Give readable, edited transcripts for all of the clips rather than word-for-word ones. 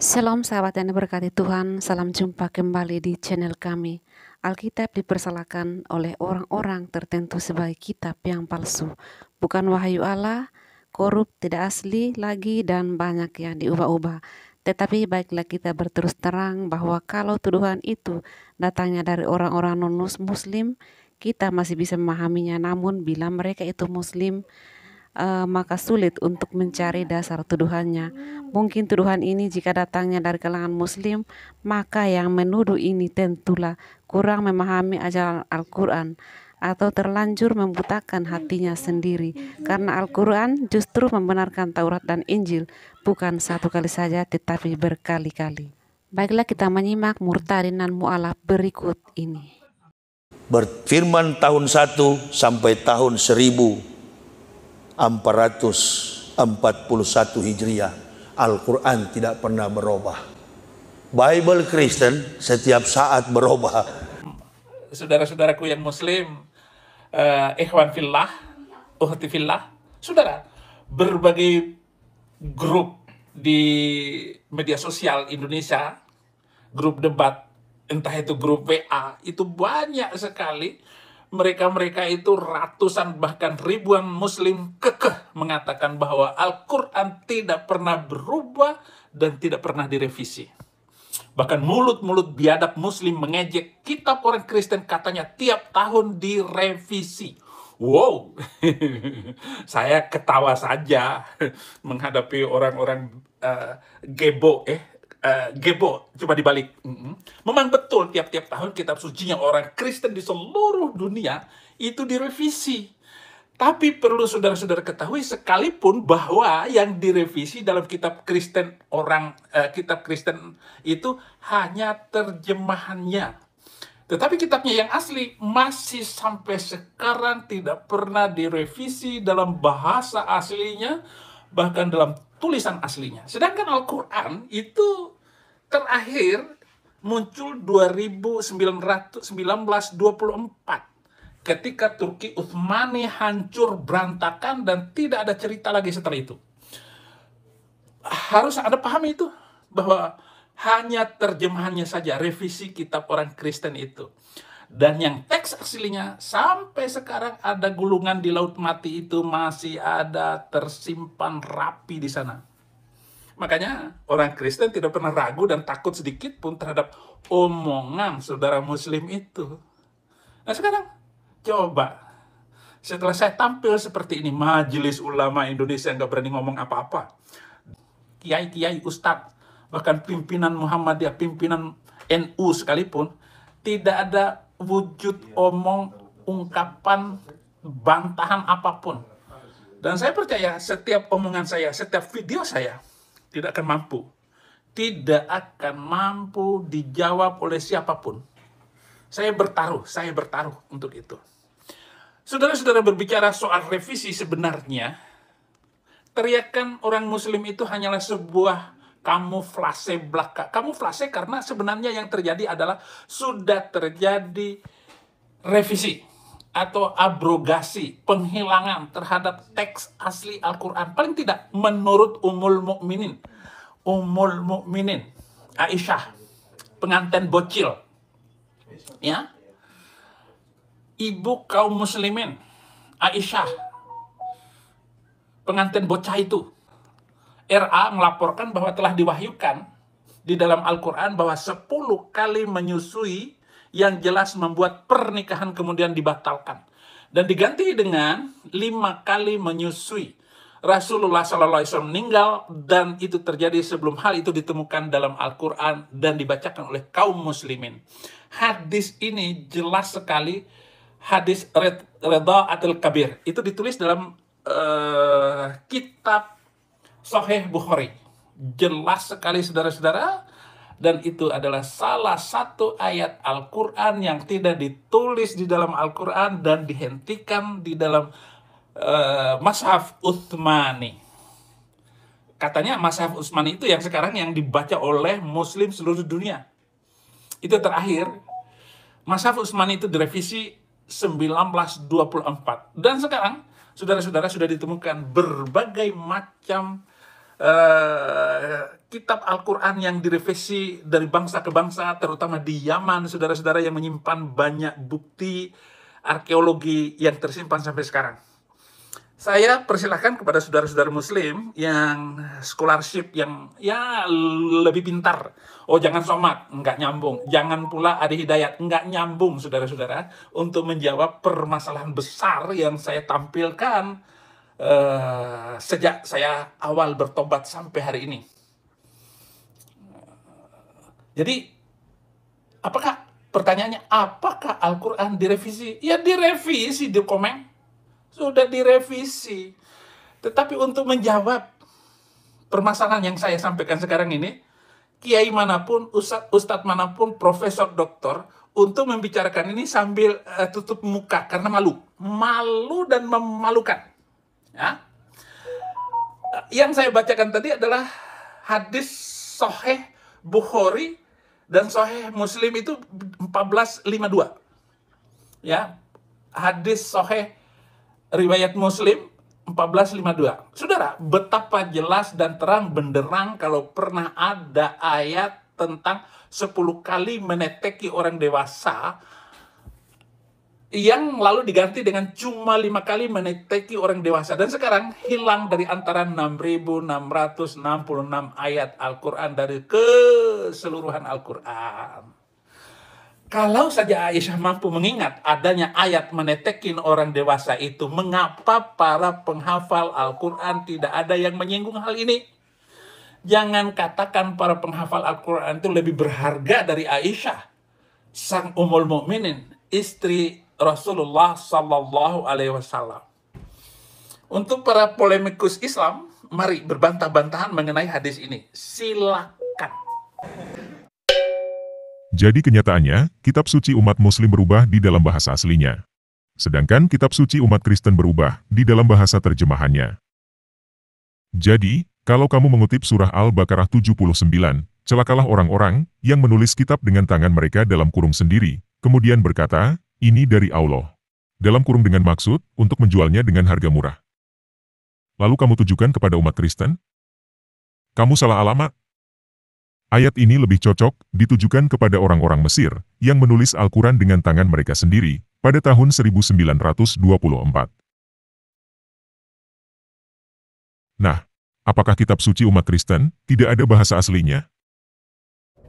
Salam sahabat yang diberkati Tuhan, salam jumpa kembali di channel kami. Alkitab dipersalahkan oleh orang-orang tertentu sebagai kitab yang palsu, bukan wahyu Allah, korup, tidak asli lagi, dan banyak yang diubah-ubah. Tetapi baiklah kita berterus terang bahwa kalau tuduhan itu datangnya dari orang-orang non-muslim, kita masih bisa memahaminya. Namun bila mereka itu muslim, maka sulit untuk mencari dasar tuduhannya. Mungkin tuduhan ini jika datangnya dari kalangan muslim, maka yang menuduh ini tentulah kurang memahami ajaran Al-Quran atau terlanjur membutakan hatinya sendiri, karena Al-Quran justru membenarkan Taurat dan Injil bukan satu kali saja tetapi berkali-kali. Baiklah kita menyimak murtadin dan mu'alaf berikut ini. Berfirman tahun 1 sampai tahun 1441 Hijriah, Al-Quran tidak pernah berubah. Bible Kristen setiap saat berubah. Saudara-saudaraku yang muslim, ikhwan fillah, ukhti fillah, saudara, berbagai grup di media sosial Indonesia, grup debat, entah itu grup WA, itu banyak sekali mereka itu ratusan bahkan ribuan muslim kekeh mengatakan bahwa Al-Quran tidak pernah berubah dan tidak pernah direvisi. Bahkan mulut-mulut biadab muslim mengejek kitab orang Kristen, katanya tiap tahun direvisi. Wow, saya ketawa saja menghadapi orang-orang gebo coba dibalik. Memang betul tiap-tiap tahun kitab sucinya orang Kristen di seluruh dunia itu direvisi. Tapi perlu saudara-saudara ketahui sekalipun bahwa yang direvisi dalam kitab Kristen kitab Kristen itu hanya terjemahannya. Tetapi kitabnya yang asli masih sampai sekarang tidak pernah direvisi dalam bahasa aslinya, bahkan dalam tulisan aslinya. Sedangkan Al-Quran itu terakhir muncul 1924 ketika Turki Utsmani hancur berantakan dan tidak ada cerita lagi setelah itu. Harus Anda pahami itu, bahwa hanya terjemahannya saja revisi kitab orang Kristen itu. Dan yang teks aslinya sampai sekarang ada gulungan di Laut Mati itu masih ada tersimpan rapi di sana. Makanya orang Kristen tidak pernah ragu dan takut sedikit pun terhadap omongan saudara muslim itu. Nah sekarang coba, setelah saya tampil seperti ini, Majelis Ulama Indonesia nggak berani ngomong apa-apa. Kiai-kiai, ustadz, bahkan pimpinan Muhammadiyah, pimpinan NU sekalipun, tidak ada wujud ungkapan, bantahan apapun. Dan saya percaya setiap omongan saya, setiap video saya, tidak akan mampu. Tidak akan mampu dijawab oleh siapapun. Saya bertaruh untuk itu. Saudara-saudara, berbicara soal revisi, sebenarnya teriakan orang muslim itu hanyalah sebuah kamuflase belaka. Kamuflase karena sebenarnya yang terjadi adalah sudah terjadi revisi atau abrogasi, penghilangan terhadap teks asli Al-Quran. Paling tidak menurut Ummul Mukminin Aisyah, pengantin bocil, ya, ibu kaum muslimin Aisyah, pengantin bocah itu. RA melaporkan bahwa telah diwahyukan di dalam Al-Quran bahwa 10 kali menyusui yang jelas membuat pernikahan kemudian dibatalkan. Dan diganti dengan 5 kali menyusui. Rasulullah SAW meninggal dan itu terjadi sebelum hal itu ditemukan dalam Al-Quran dan dibacakan oleh kaum muslimin. Hadis ini jelas sekali, hadis Ridha'atul Kabir. Itu ditulis dalam kitab Sahih Bukhari. Jelas sekali saudara-saudara, dan itu adalah salah satu ayat Al-Quran yang tidak ditulis di dalam Al-Quran dan dihentikan di dalam Mashaf Utsmani. Katanya Mashaf Utsmani itu yang sekarang yang dibaca oleh muslim seluruh dunia. Itu terakhir, Mashaf Utsmani itu direvisi 1924. Dan sekarang saudara-saudara sudah ditemukan berbagai macam kitab Al-Quran yang direvisi dari bangsa ke bangsa, terutama di Yaman, saudara-saudara, yang menyimpan banyak bukti arkeologi yang tersimpan sampai sekarang. Saya persilahkan kepada saudara-saudara muslim yang scholarship yang ya lebih pintar. Oh, jangan Somad, nggak nyambung. Jangan pula Adi Hidayat, nggak nyambung, saudara-saudara, untuk menjawab permasalahan besar yang saya tampilkan sejak saya awal bertobat sampai hari ini. Jadi, pertanyaannya, apakah Al-Quran direvisi? Ya direvisi, dokumen. Sudah direvisi. Tetapi untuk menjawab permasalahan yang saya sampaikan sekarang ini, kiai manapun, ustadz manapun, profesor, doktor, untuk membicarakan ini sambil tutup muka karena malu. Malu dan memalukan. Ya. Yang saya bacakan tadi adalah hadis Sahih Bukhari dan Sahih Muslim itu 1452. Ya. Hadis Sahih riwayat Muslim 1452. Saudara, betapa jelas dan terang benderang kalau pernah ada ayat tentang 10 kali meneteki orang dewasa yang lalu diganti dengan cuma 5 kali meneteki orang dewasa. Dan sekarang hilang dari antara 6.666 ayat Al-Quran dari keseluruhan Al-Quran. Kalau saja Aisyah mampu mengingat adanya ayat menetekin orang dewasa itu, mengapa para penghafal Al-Quran tidak ada yang menyinggung hal ini? Jangan katakan para penghafal Al-Quran itu lebih berharga dari Aisyah, sang Ummul Mukminin, istri Rasulullah Sallallahu Alaihi Wasallam. Untuk para polemikus Islam, mari berbantah-bantahan mengenai hadis ini. Silakan. Jadi kenyataannya, kitab suci umat muslim berubah di dalam bahasa aslinya. Sedangkan kitab suci umat Kristen berubah di dalam bahasa terjemahannya. Jadi, kalau kamu mengutip surah Al-Baqarah 79, celakalah orang-orang yang menulis kitab dengan tangan mereka dalam kurung sendiri, kemudian berkata, ini dari Allah. Dalam kurung dengan maksud, untuk menjualnya dengan harga murah. Lalu kamu tujukan kepada umat Kristen? Kamu salah alamat. Ayat ini lebih cocok ditujukan kepada orang-orang Mesir yang menulis Al-Quran dengan tangan mereka sendiri pada tahun 1924. Nah, apakah kitab suci umat Kristen tidak ada bahasa aslinya?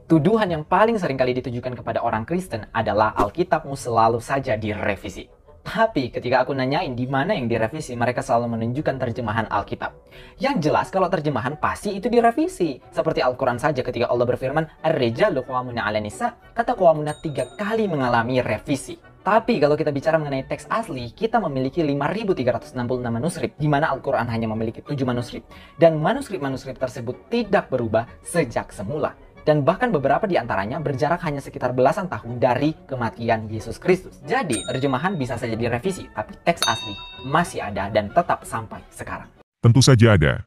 Tuduhan yang paling sering kali ditujukan kepada orang Kristen adalah Alkitabmu selalu saja direvisi. Tapi ketika aku nanyain di mana yang direvisi, mereka selalu menunjukkan terjemahan Alkitab. Yang jelas kalau terjemahan pasti itu direvisi. Seperti Al-Quran saja ketika Allah berfirman, Ar-rijalu qawwamuna 'alan nisa, kata qawwamuna 3 kali mengalami revisi. Tapi kalau kita bicara mengenai teks asli, kita memiliki 5.366 manuskrip, di mana Al-Quran hanya memiliki 7 manuskrip. Dan manuskrip-manuskrip tersebut tidak berubah sejak semula. Dan bahkan beberapa di antaranya berjarak hanya sekitar belasan tahun dari kematian Yesus Kristus. Jadi, terjemahan bisa saja direvisi, tapi teks asli masih ada dan tetap sampai sekarang. Tentu saja ada.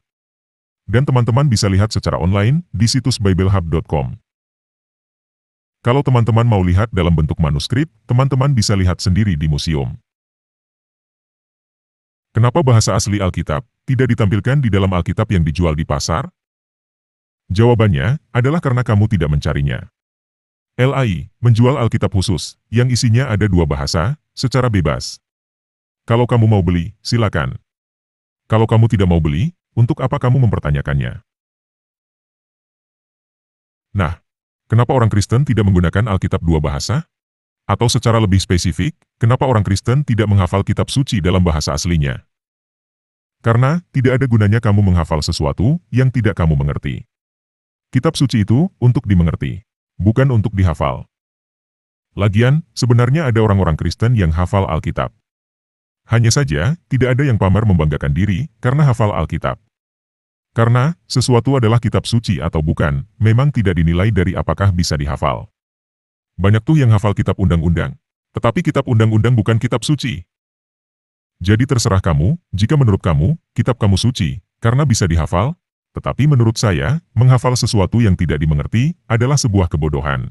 Dan teman-teman bisa lihat secara online di situs biblehub.com. Kalau teman-teman mau lihat dalam bentuk manuskrip, teman-teman bisa lihat sendiri di museum. Kenapa bahasa asli Alkitab tidak ditampilkan di dalam Alkitab yang dijual di pasar? Jawabannya adalah karena kamu tidak mencarinya. LAI menjual Alkitab khusus, yang isinya ada 2 bahasa, secara bebas. Kalau kamu mau beli, silakan. Kalau kamu tidak mau beli, untuk apa kamu mempertanyakannya? Nah, kenapa orang Kristen tidak menggunakan Alkitab 2 bahasa? Atau secara lebih spesifik, kenapa orang Kristen tidak menghafal kitab suci dalam bahasa aslinya? Karena tidak ada gunanya kamu menghafal sesuatu yang tidak kamu mengerti. Kitab suci itu untuk dimengerti, bukan untuk dihafal. Lagian, sebenarnya ada orang-orang Kristen yang hafal Alkitab. Hanya saja, tidak ada yang pamer membanggakan diri karena hafal Alkitab. Karena, sesuatu adalah kitab suci atau bukan, memang tidak dinilai dari apakah bisa dihafal. Banyak tuh yang hafal kitab undang-undang, tetapi kitab undang-undang bukan kitab suci. Jadi terserah kamu, jika menurut kamu, kitab kamu suci, karena bisa dihafal. Tetapi menurut saya, menghafal sesuatu yang tidak dimengerti adalah sebuah kebodohan.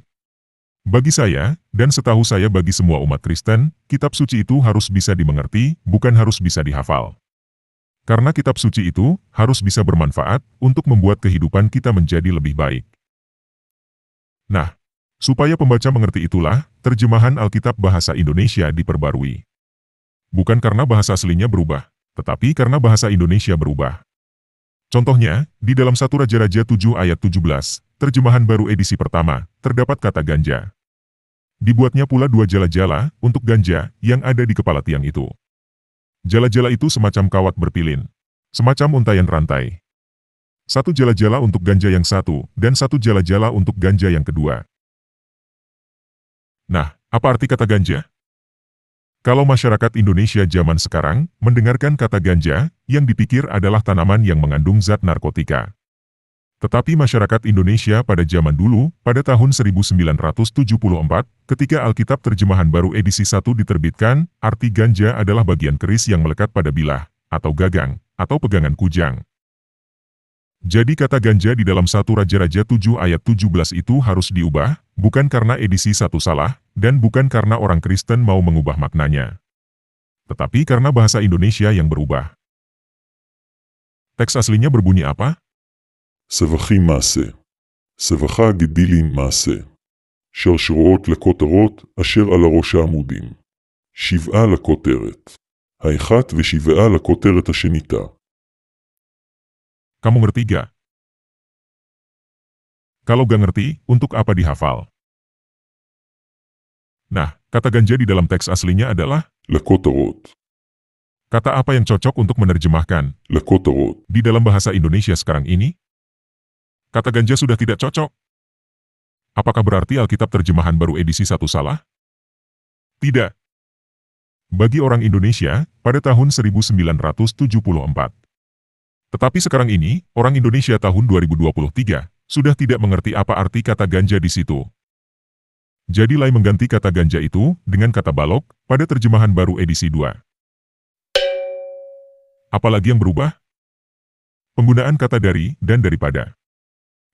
Bagi saya, dan setahu saya bagi semua umat Kristen, kitab suci itu harus bisa dimengerti, bukan harus bisa dihafal. Karena kitab suci itu harus bisa bermanfaat untuk membuat kehidupan kita menjadi lebih baik. Nah, supaya pembaca mengerti itulah, terjemahan Alkitab bahasa Indonesia diperbarui. Bukan karena bahasa aslinya berubah, tetapi karena bahasa Indonesia berubah. Contohnya, di dalam 1 Raja-Raja 7 ayat 17, terjemahan baru edisi pertama, terdapat kata ganja. Dibuatnya pula 2 jala-jala untuk ganja yang ada di kepala tiang itu. Jala-jala itu semacam kawat berpilin, semacam untaian rantai. 1 jala-jala untuk ganja yang satu, dan 1 jala-jala untuk ganja yang kedua. Nah, apa arti kata ganja? Kalau masyarakat Indonesia zaman sekarang mendengarkan kata ganja, yang dipikir adalah tanaman yang mengandung zat narkotika. Tetapi masyarakat Indonesia pada zaman dulu, pada tahun 1974, ketika Alkitab terjemahan baru edisi 1 diterbitkan, arti ganja adalah bagian keris yang melekat pada bilah, atau gagang, atau pegangan kujang. Jadi kata ganja di dalam 1 Raja-Raja 7 ayat 17 itu harus diubah, bukan karena edisi 1 salah, dan bukan karena orang Kristen mau mengubah maknanya. Tetapi karena bahasa Indonesia yang berubah. Teks aslinya berbunyi apa? סבכים מעשה, סבכה גדילים מעשה, שרשרועות לכותרות אשר על הראש העמודים, 7 לכותרת, האחת ו7 לכותרת השניתה. Kamu ngerti gak? Kalau gak ngerti, untuk apa dihafal? Nah, kata ganja di dalam teks aslinya adalah לכותרות, kata apa yang cocok untuk menerjemahkan לכותרות, di dalam bahasa Indonesia sekarang ini? Kata ganja sudah tidak cocok. Apakah berarti Alkitab terjemahan baru edisi 1 salah? Tidak. Bagi orang Indonesia, pada tahun 1974. Tetapi sekarang ini, orang Indonesia tahun 2023, sudah tidak mengerti apa arti kata ganja di situ. Jadi Lai mengganti kata ganja itu dengan kata balok pada terjemahan baru edisi 2. Apalagi yang berubah? Penggunaan kata dari dan daripada.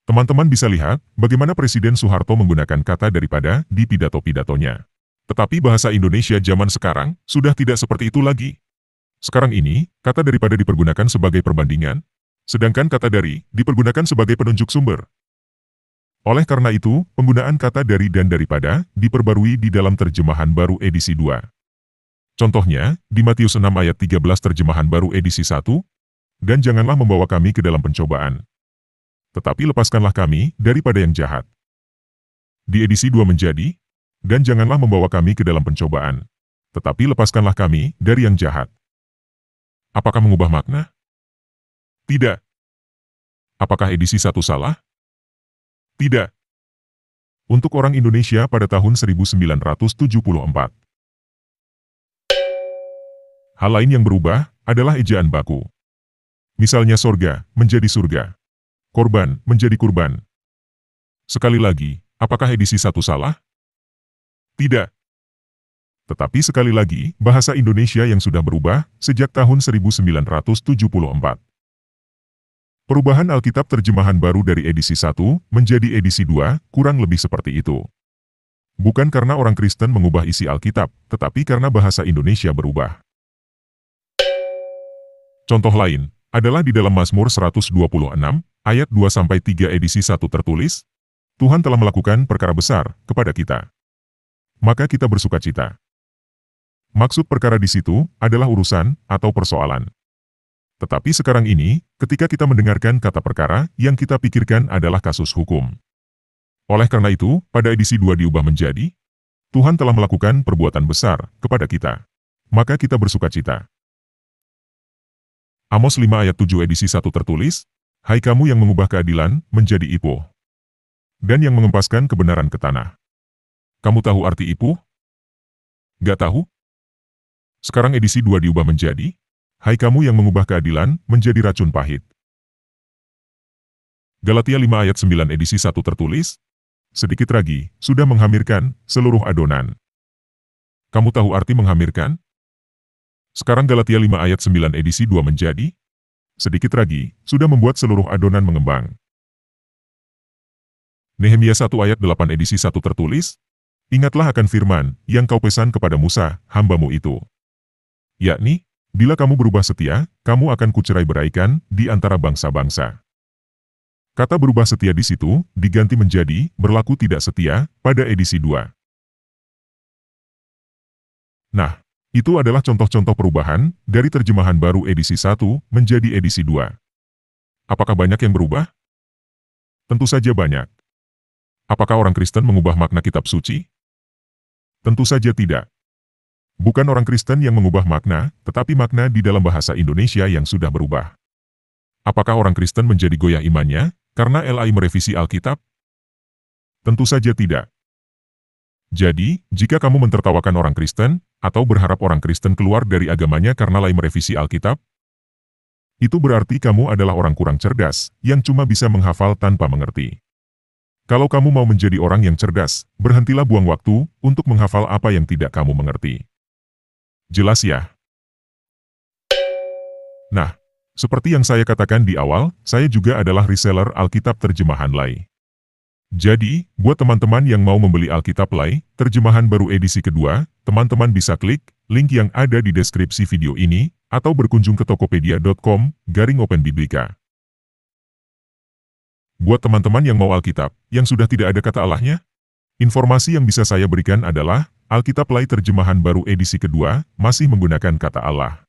Teman-teman bisa lihat bagaimana Presiden Soeharto menggunakan kata daripada di pidato-pidatonya. Tetapi bahasa Indonesia zaman sekarang sudah tidak seperti itu lagi. Sekarang ini, kata daripada dipergunakan sebagai perbandingan, sedangkan kata dari dipergunakan sebagai penunjuk sumber. Oleh karena itu, penggunaan kata dari dan daripada diperbarui di dalam terjemahan baru edisi 2. Contohnya, di Matius 6 ayat 13 terjemahan baru edisi 1, dan janganlah membawa kami ke dalam pencobaan. Tetapi lepaskanlah kami daripada yang jahat. Di edisi 2 menjadi, dan janganlah membawa kami ke dalam pencobaan. Tetapi lepaskanlah kami dari yang jahat. Apakah mengubah makna? Tidak. Apakah edisi 1 salah? Tidak. Untuk orang Indonesia pada tahun 1974. Hal lain yang berubah adalah ejaan baku. Misalnya sorga menjadi surga. Korban menjadi kurban. Sekali lagi, apakah edisi 1 salah? Tidak. Tetapi sekali lagi, bahasa Indonesia yang sudah berubah sejak tahun 1974. Perubahan Alkitab terjemahan baru dari edisi 1 menjadi edisi 2 kurang lebih seperti itu. Bukan karena orang Kristen mengubah isi Alkitab, tetapi karena bahasa Indonesia berubah. Contoh lain adalah di dalam Mazmur 126, ayat 2-3 edisi 1 tertulis, Tuhan telah melakukan perkara besar kepada kita. Maka kita bersukacita. Maksud perkara di situ adalah urusan atau persoalan. Tetapi sekarang ini, ketika kita mendengarkan kata perkara, yang kita pikirkan adalah kasus hukum. Oleh karena itu, pada edisi 2 diubah menjadi, Tuhan telah melakukan perbuatan besar kepada kita. Maka kita bersukacita. Amos 5 ayat 7 edisi 1 tertulis, Hai kamu yang mengubah keadilan menjadi ipuh, dan yang mengempaskan kebenaran ke tanah. Kamu tahu arti ipuh? Gak tahu? Sekarang edisi 2 diubah menjadi, Hai kamu yang mengubah keadilan menjadi racun pahit. Galatia 5 ayat 9 edisi 1 tertulis, sedikit lagi, sudah menghamirkan seluruh adonan. Kamu tahu arti menghamirkan? Sekarang Galatia 5 ayat 9 edisi 2 menjadi, sedikit lagi, sudah membuat seluruh adonan mengembang. Nehemia 1 ayat 8 edisi 1 tertulis, ingatlah akan firman yang kau pesan kepada Musa, hambamu itu. Yakni, Bila kamu berubah setia, kamu akan kucerai-beraikan di antara bangsa-bangsa. Kata berubah setia di situ diganti menjadi berlaku tidak setia pada edisi 2. Nah, itu adalah contoh-contoh perubahan dari terjemahan baru edisi 1 menjadi edisi 2. Apakah banyak yang berubah? Tentu saja banyak. Apakah orang Kristen mengubah makna kitab suci? Tentu saja tidak. Bukan orang Kristen yang mengubah makna, tetapi makna di dalam bahasa Indonesia yang sudah berubah. Apakah orang Kristen menjadi goyah imannya karena LAI merevisi Alkitab? Tentu saja tidak. Jadi, jika kamu mentertawakan orang Kristen, atau berharap orang Kristen keluar dari agamanya karena LAI merevisi Alkitab, itu berarti kamu adalah orang kurang cerdas, yang cuma bisa menghafal tanpa mengerti. Kalau kamu mau menjadi orang yang cerdas, berhentilah buang waktu untuk menghafal apa yang tidak kamu mengerti. Jelas ya? Nah, seperti yang saya katakan di awal, saya juga adalah reseller Alkitab terjemahan LAI. Jadi, buat teman-teman yang mau membeli Alkitab LAI, terjemahan baru edisi kedua, teman-teman bisa klik link yang ada di deskripsi video ini, atau berkunjung ke tokopedia.com/openbiblika. Buat teman-teman yang mau Alkitab, yang sudah tidak ada kata Allahnya, informasi yang bisa saya berikan adalah, Alkitab LAI terjemahan baru edisi kedua, masih menggunakan kata Allah.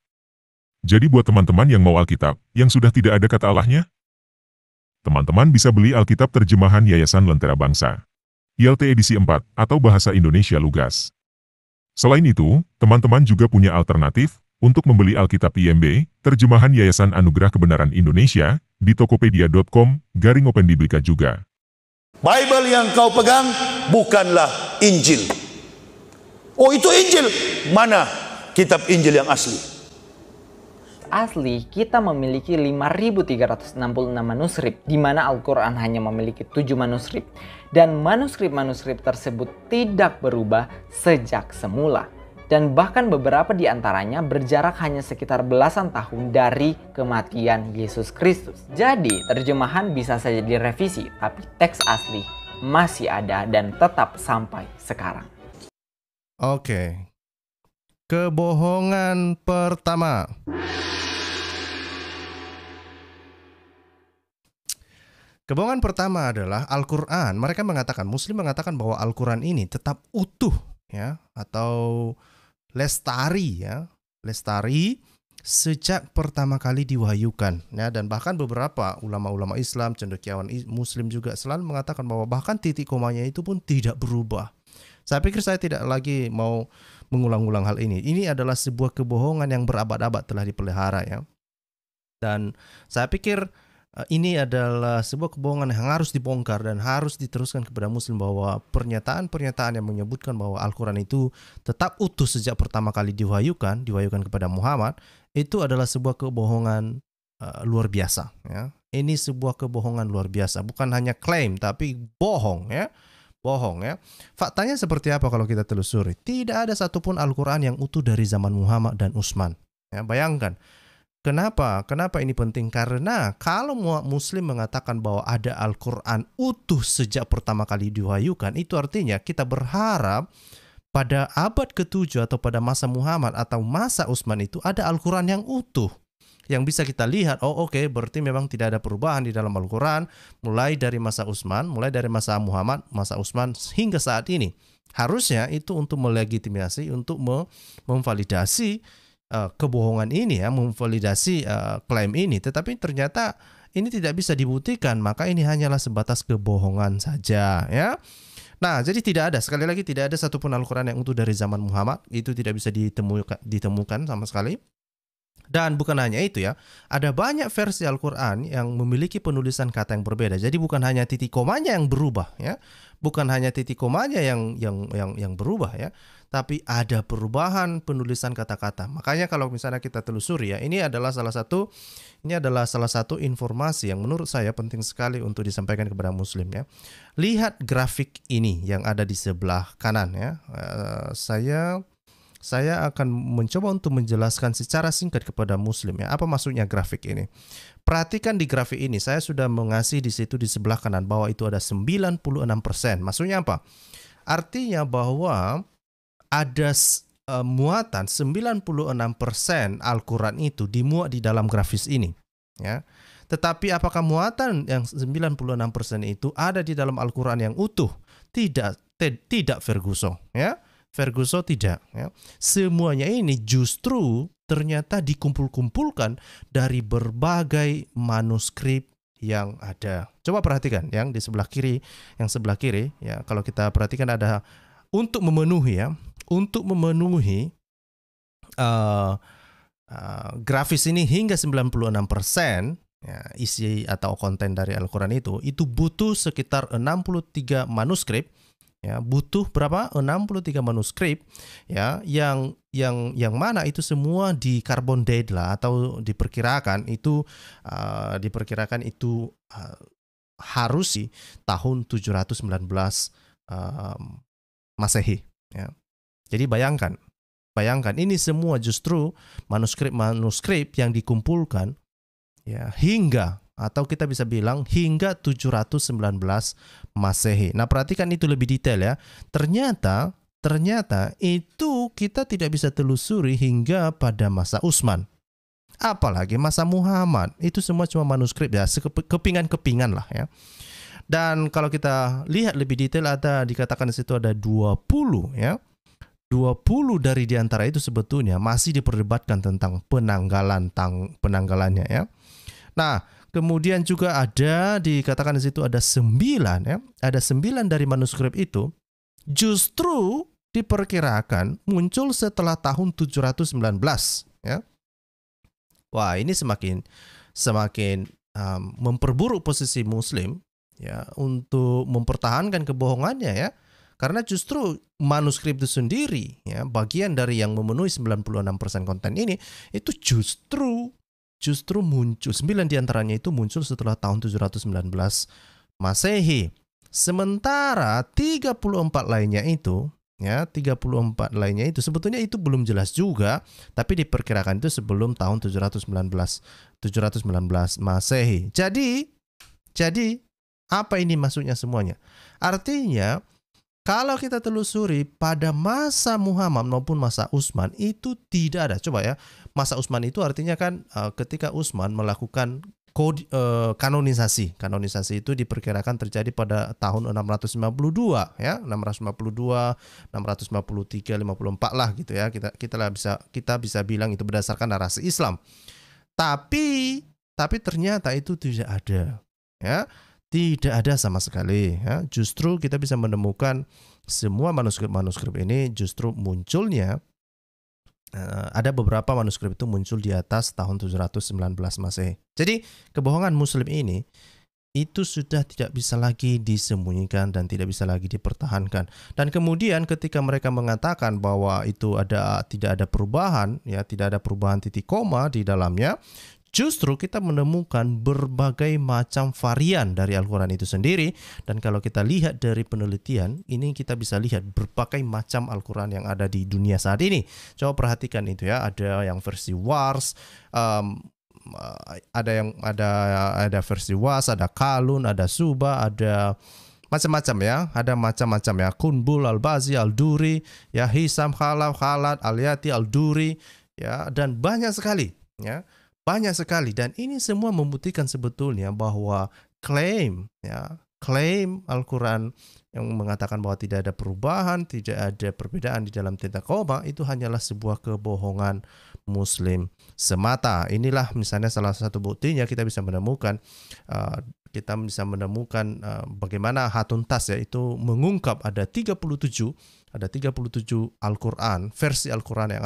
Jadi buat teman-teman yang mau Alkitab, yang sudah tidak ada kata Allahnya, teman-teman bisa beli Alkitab terjemahan Yayasan Lentera Bangsa, ILT edisi 4, atau Bahasa Indonesia Lugas. Selain itu, teman-teman juga punya alternatif untuk membeli Alkitab IMB, terjemahan Yayasan Anugerah Kebenaran Indonesia, di tokopedia.com/openbiblika juga. Bible yang kau pegang bukanlah Injil. Oh, itu Injil. Mana kitab Injil yang asli? Asli, kita memiliki 5.366 manuskrip, di mana Al-Quran hanya memiliki 7 manuskrip. Dan manuskrip-manuskrip tersebut tidak berubah sejak semula. Dan bahkan beberapa di antaranya berjarak hanya sekitar belasan tahun dari kematian Yesus Kristus. Jadi, terjemahan bisa saja direvisi, tapi teks asli masih ada dan tetap sampai sekarang. Oke. Kebohongan pertama. Kebohongan pertama adalah Al-Quran. Mereka mengatakan, Muslim mengatakan bahwa Al-Quran ini tetap utuh, ya, atau lestari, ya, lestari sejak pertama kali diwahyukan, ya, dan bahkan beberapa ulama-ulama Islam, cendekiawan Muslim juga selalu mengatakan bahwa bahkan titik komanya itu pun tidak berubah. Saya pikir saya tidak lagi mau mengulang-ulang hal ini. Ini adalah sebuah kebohongan yang berabad-abad telah dipelihara, ya. Dan saya pikir ini adalah sebuah kebohongan yang harus dibongkar dan harus diteruskan kepada Muslim, bahwa pernyataan-pernyataan yang menyebutkan bahwa Al-Quran itu tetap utuh sejak pertama kali diwahyukan kepada Muhammad, itu adalah sebuah kebohongan luar biasa, ya. Ini sebuah kebohongan luar biasa, bukan hanya klaim tapi bohong, ya. Bohong, ya. Faktanya seperti apa kalau kita telusuri? Tidak ada satupun Al-Quran yang utuh dari zaman Muhammad dan Utsman, ya. Bayangkan. Kenapa ini penting? Karena kalau Muslim mengatakan bahwa ada Al-Quran utuh sejak pertama kali diwahyukan, itu artinya kita berharap pada abad ke-7 atau pada masa Muhammad atau masa Utsman itu ada Al-Quran yang utuh, yang bisa kita lihat, oh oke, berarti memang tidak ada perubahan di dalam Al-Quran mulai dari masa Utsman, mulai dari masa Muhammad, masa Utsman hingga saat ini. Harusnya itu untuk melegitimasi, untuk memvalidasi kebohongan ini, ya, memvalidasi klaim ini. Tetapi ternyata ini tidak bisa dibuktikan, maka ini hanyalah sebatas kebohongan saja, ya. Nah, jadi tidak ada, sekali lagi tidak ada satupun Al-Quran yang utuh dari zaman Muhammad. Itu tidak bisa ditemukan sama sekali. Dan bukan hanya itu, ya, ada banyak versi Al-Quran yang memiliki penulisan kata yang berbeda. Jadi bukan hanya titik komanya yang berubah, ya, bukan hanya titik komanya yang berubah, ya, tapi ada perubahan penulisan kata-kata. Makanya kalau misalnya kita telusuri, ya, ini adalah salah satu informasi yang menurut saya penting sekali untuk disampaikan kepada Muslim, ya. Lihat grafik ini yang ada di sebelah kanan, ya. Saya akan mencoba untuk menjelaskan secara singkat kepada Muslim, ya, apa maksudnya grafik ini. Perhatikan di grafik ini, saya sudah mengasih di situ di sebelah kanan bahwa itu ada 96%. Maksudnya apa? Artinya bahwa ada muatan 96% Al-Quran itu dimuat di dalam grafis ini, ya. Tetapi apakah muatan yang 96% itu ada di dalam Al-Quran yang utuh? Tidak Ferguson, ya. Ferguson tidak, ya. Semuanya ini justru ternyata dikumpul-kumpulkan dari berbagai manuskrip yang ada. Coba perhatikan yang di sebelah kiri, ya. Kalau kita perhatikan ada untuk memenuhi, ya, grafis ini hingga 96%, ya, isi atau konten dari Al-Quran itu butuh sekitar 63 manuskrip. Ya, butuh berapa? 63 manuskrip, ya, yang mana itu semua di carbon date lah, atau diperkirakan itu harus di tahun 719 Masehi, ya. Jadi bayangkan ini semua justru manuskrip yang dikumpulkan, ya, atau kita bisa bilang hingga 719 Masehi. Nah, perhatikan itu lebih detail, ya. Ternyata itu kita tidak bisa telusuri hingga pada masa Utsman. Apalagi masa Muhammad. Itu semua cuma manuskrip, ya, kepingan-kepingan lah, ya. Dan kalau kita lihat lebih detail, dikatakan di situ ada 20, ya. 20 dari diantara itu sebetulnya masih diperdebatkan tentang penanggalannya, ya. Nah, kemudian juga dikatakan di situ ada 9, ya. Ada 9 dari manuskrip itu justru diperkirakan muncul setelah tahun 719, ya. Wah, ini semakin memperburuk posisi Muslim, ya, untuk mempertahankan kebohongannya, ya. Karena justru manuskrip itu sendiri, ya, bagian dari yang memenuhi 96% konten ini itu justru muncul, 9 diantaranya itu muncul setelah tahun 719 Masehi. Sementara 34 lainnya itu, ya, 34 lainnya itu sebetulnya itu belum jelas juga, tapi diperkirakan itu sebelum tahun 719 Masehi. Jadi apa ini maksudnya semuanya? Artinya kalau kita telusuri pada masa Muhammad maupun masa Utsman itu tidak ada. Coba, ya, masa Utsman itu artinya kan ketika Utsman melakukan kanonisasi. Kanonisasi itu diperkirakan terjadi pada tahun 652, ya, 652, 653, 54 lah gitu, ya. Kita bisa bilang itu berdasarkan narasi Islam. Tapi ternyata itu tidak ada, ya. Tidak ada sama sekali, ya. Justru kita bisa menemukan semua manuskrip ini justru munculnya, ada beberapa manuskrip itu muncul di atas tahun 719 Masehi. Jadi kebohongan Muslim ini itu sudah tidak bisa lagi disembunyikan dan tidak bisa lagi dipertahankan. Dan kemudian ketika mereka mengatakan bahwa itu tidak ada perubahan, ya, tidak ada perubahan titik koma di dalamnya, justru kita menemukan berbagai macam varian dari Al-Quran itu sendiri. Dan kalau kita lihat dari penelitian, ini kita bisa lihat berbagai macam Al-Quran yang ada di dunia saat ini. Coba perhatikan itu, ya. Ada yang versi Wars, ada versi Was, ada Kalun, ada Suba, ada macam-macam, ya. Ada macam-macam, ya. Kunbul, Al-Bazi, Al-Duri, ya, Hisam, Khalaf, Khalad, Al-Yati, Al-Duri, ya, dan banyak sekali, ya. Banyak sekali, dan ini semua membuktikan sebetulnya bahwa klaim Al-Quran yang mengatakan bahwa tidak ada perubahan, tidak ada perbedaan di dalam titik koma, itu hanyalah sebuah kebohongan Muslim semata. Inilah misalnya salah satu buktinya kita bisa menemukan bagaimana Hatun Tas, yaitu mengungkap ada 37 Al-Quran, versi Al-Quran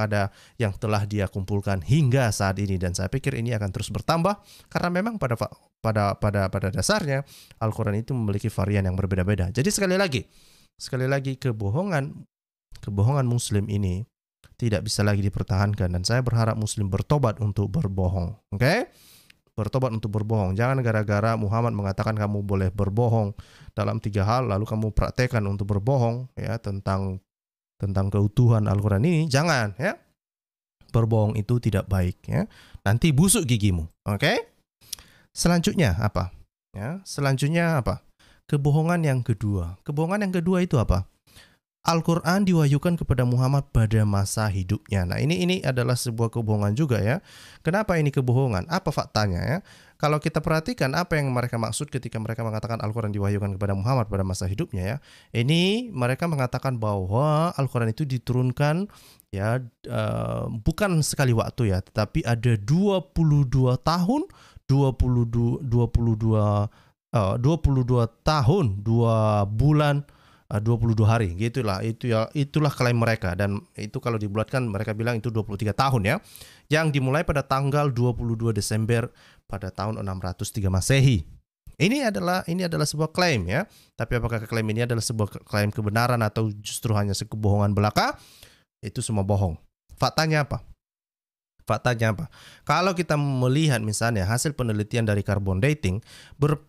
yang telah dia kumpulkan hingga saat ini, dan saya pikir ini akan terus bertambah karena memang pada dasarnya Al-Quran itu memiliki varian yang berbeda-beda. Jadi sekali lagi kebohongan Muslim ini tidak bisa lagi dipertahankan, dan saya berharap Muslim bertobat untuk berbohong. Oke? Bertobat untuk berbohong. Jangan gara-gara Muhammad mengatakan kamu boleh berbohong dalam 3 hal, lalu kamu praktekkan untuk berbohong, ya, tentang keutuhan Al-Quran ini. Jangan, ya. Berbohong itu tidak baik, ya. Nanti busuk gigimu. Oke? Selanjutnya apa? Ya, kebohongan yang kedua. Kebohongan yang kedua itu apa? Al-Quran diwahyukan kepada Muhammad pada masa hidupnya. Nah, ini adalah sebuah kebohongan juga ya. Kenapa ini kebohongan? Apa faktanya ya? Kalau kita perhatikan apa yang mereka maksud ketika mereka mengatakan Al-Quran diwahyukan kepada Muhammad pada masa hidupnya ya. Ini mereka mengatakan bahwa Al-Quran itu diturunkan ya bukan sekali waktu ya, tetapi ada 22 tahun, 22 tahun, 2 bulan, 22 hari, gitulah. Itulah klaim mereka, dan itu kalau dibulatkan mereka bilang itu 23 tahun ya. Yang dimulai pada tanggal 22 Desember pada tahun 603 Masehi. Ini adalah sebuah klaim ya. Tapi apakah klaim ini adalah sebuah klaim kebenaran atau justru hanya kebohongan belaka? Itu semua bohong. Faktanya apa? Kalau kita melihat misalnya hasil penelitian dari carbon dating,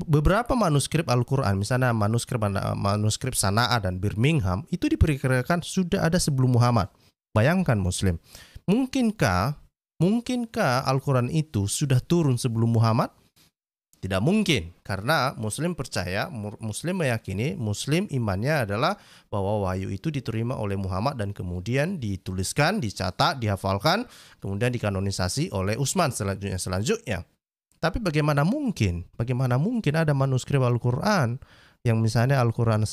beberapa manuskrip Al-Quran, misalnya manuskrip Sana'a dan Birmingham, itu diperkirakan sudah ada sebelum Muhammad. Bayangkan Muslim, mungkinkah Al-Quran itu sudah turun sebelum Muhammad? Tidak mungkin, karena Muslim percaya, Muslim meyakini, Muslim imannya adalah bahwa wahyu itu diterima oleh Muhammad dan kemudian dituliskan, dicatat, dihafalkan, kemudian dikanonisasi oleh Utsman selanjutnya. Tapi bagaimana mungkin ada manuskrip Al-Quran yang misalnya Al-Quran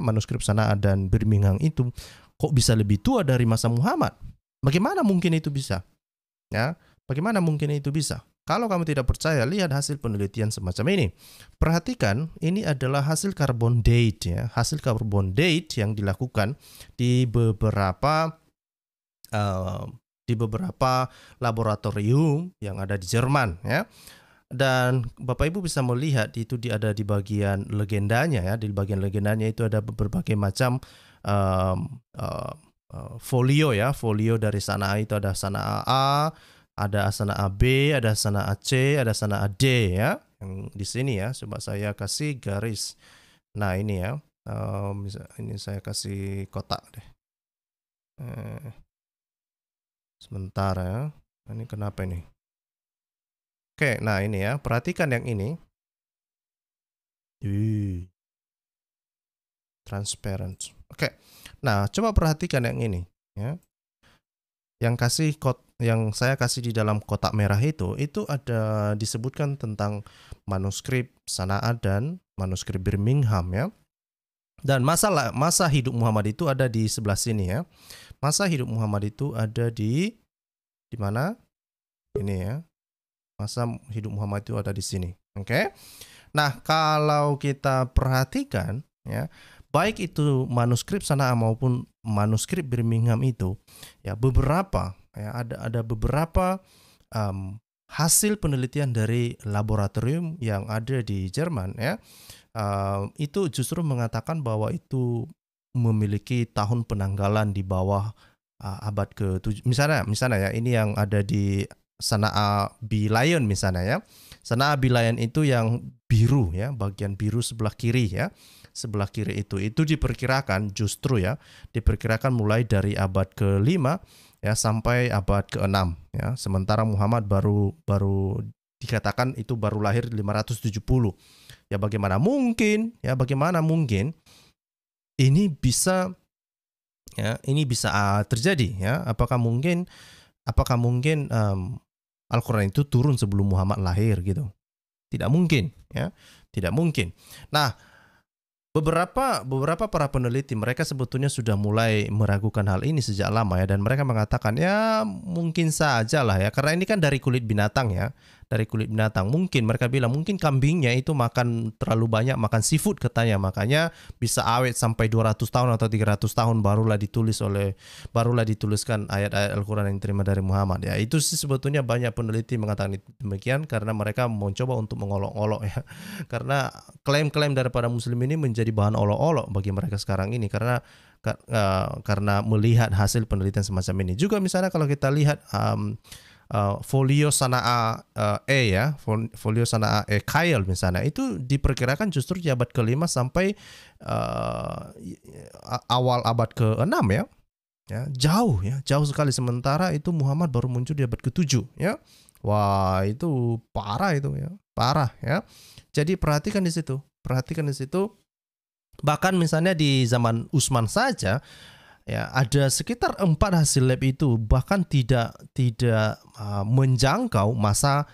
manuskrip Sana'a dan Birmingham itu kok bisa lebih tua dari masa Muhammad? Bagaimana mungkin itu bisa? Ya, bagaimana mungkin itu bisa? Kalau kamu tidak percaya, lihat hasil penelitian semacam ini. Perhatikan, ini adalah hasil carbon date ya, hasil carbon date yang dilakukan di beberapa laboratorium yang ada di Jerman ya. Dan Bapak Ibu bisa melihat itu ada di bagian legendanya ya. Di bagian legendanya itu ada berbagai macam folio ya. Folio dari Sana'a itu ada Sana'a A, ada Sana'a B, ada Sana'a C, ada Sana'a D ya. Yang di sini ya, coba saya kasih garis. Nah, ini ya. Ini saya kasih kotak deh. Sebentar ya. Ini kenapa ini? Oke, nah ini ya. Perhatikan yang ini. Transparent. Oke. Nah, coba perhatikan yang ini ya. Yang saya kasih di dalam kotak merah itu ada disebutkan tentang manuskrip Sana'a dan manuskrip Birmingham ya. Dan masa hidup Muhammad itu ada di sebelah sini ya. Masa hidup Muhammad itu ada di mana? Ini ya. Masa hidup Muhammad itu ada di sini. Oke. Nah, kalau kita perhatikan ya, baik itu manuskrip Sana'a maupun manuskrip Birmingham itu ya, ada beberapa hasil penelitian dari laboratorium yang ada di Jerman ya, itu justru mengatakan bahwa itu memiliki tahun penanggalan di bawah abad ke-7. Misalnya ya, ini yang ada di Sana'a B Lion misalnya ya. Sana'a B Lion itu yang biru ya, bagian biru sebelah kiri ya. Sebelah kiri itu diperkirakan diperkirakan mulai dari abad ke-5 ya sampai abad ke-6 ya. Sementara Muhammad baru dikatakan itu baru lahir 570. Ya bagaimana mungkin ini bisa terjadi ya? Apakah mungkin Al-Quran itu turun sebelum Muhammad lahir gitu? Tidak mungkin ya, tidak mungkin. Nah, beberapa para peneliti mereka sebetulnya sudah mulai meragukan hal ini sejak lama ya, dan mereka mengatakan ya mungkin saja lah ya, karena ini kan dari kulit binatang ya, mungkin mereka bilang mungkin kambingnya itu makan terlalu banyak makan seafood katanya, makanya bisa awet sampai 200 tahun atau 300 tahun barulah dituliskan ayat-ayat Al-Quran yang diterima dari Muhammad ya. Itu sih sebetulnya banyak peneliti mengatakan demikian karena mereka mencoba untuk mengolok-olok ya, karena klaim-klaim daripada Muslim ini menjadi bahan olok-olok bagi mereka sekarang ini karena melihat hasil penelitian semacam ini. Juga misalnya kalau kita lihat folio Sana'a E ya, folio Sana'a E Kail misalnya, itu diperkirakan justru di abad ke-5 sampai awal abad ke-6 ya. Ya, jauh sekali, sementara itu Muhammad baru muncul di abad ke-7 ya. Wah, itu parah ya. Jadi perhatikan di situ Bahkan misalnya di zaman Utsman saja, ya ada sekitar 4 hasil lab itu bahkan tidak menjangkau masa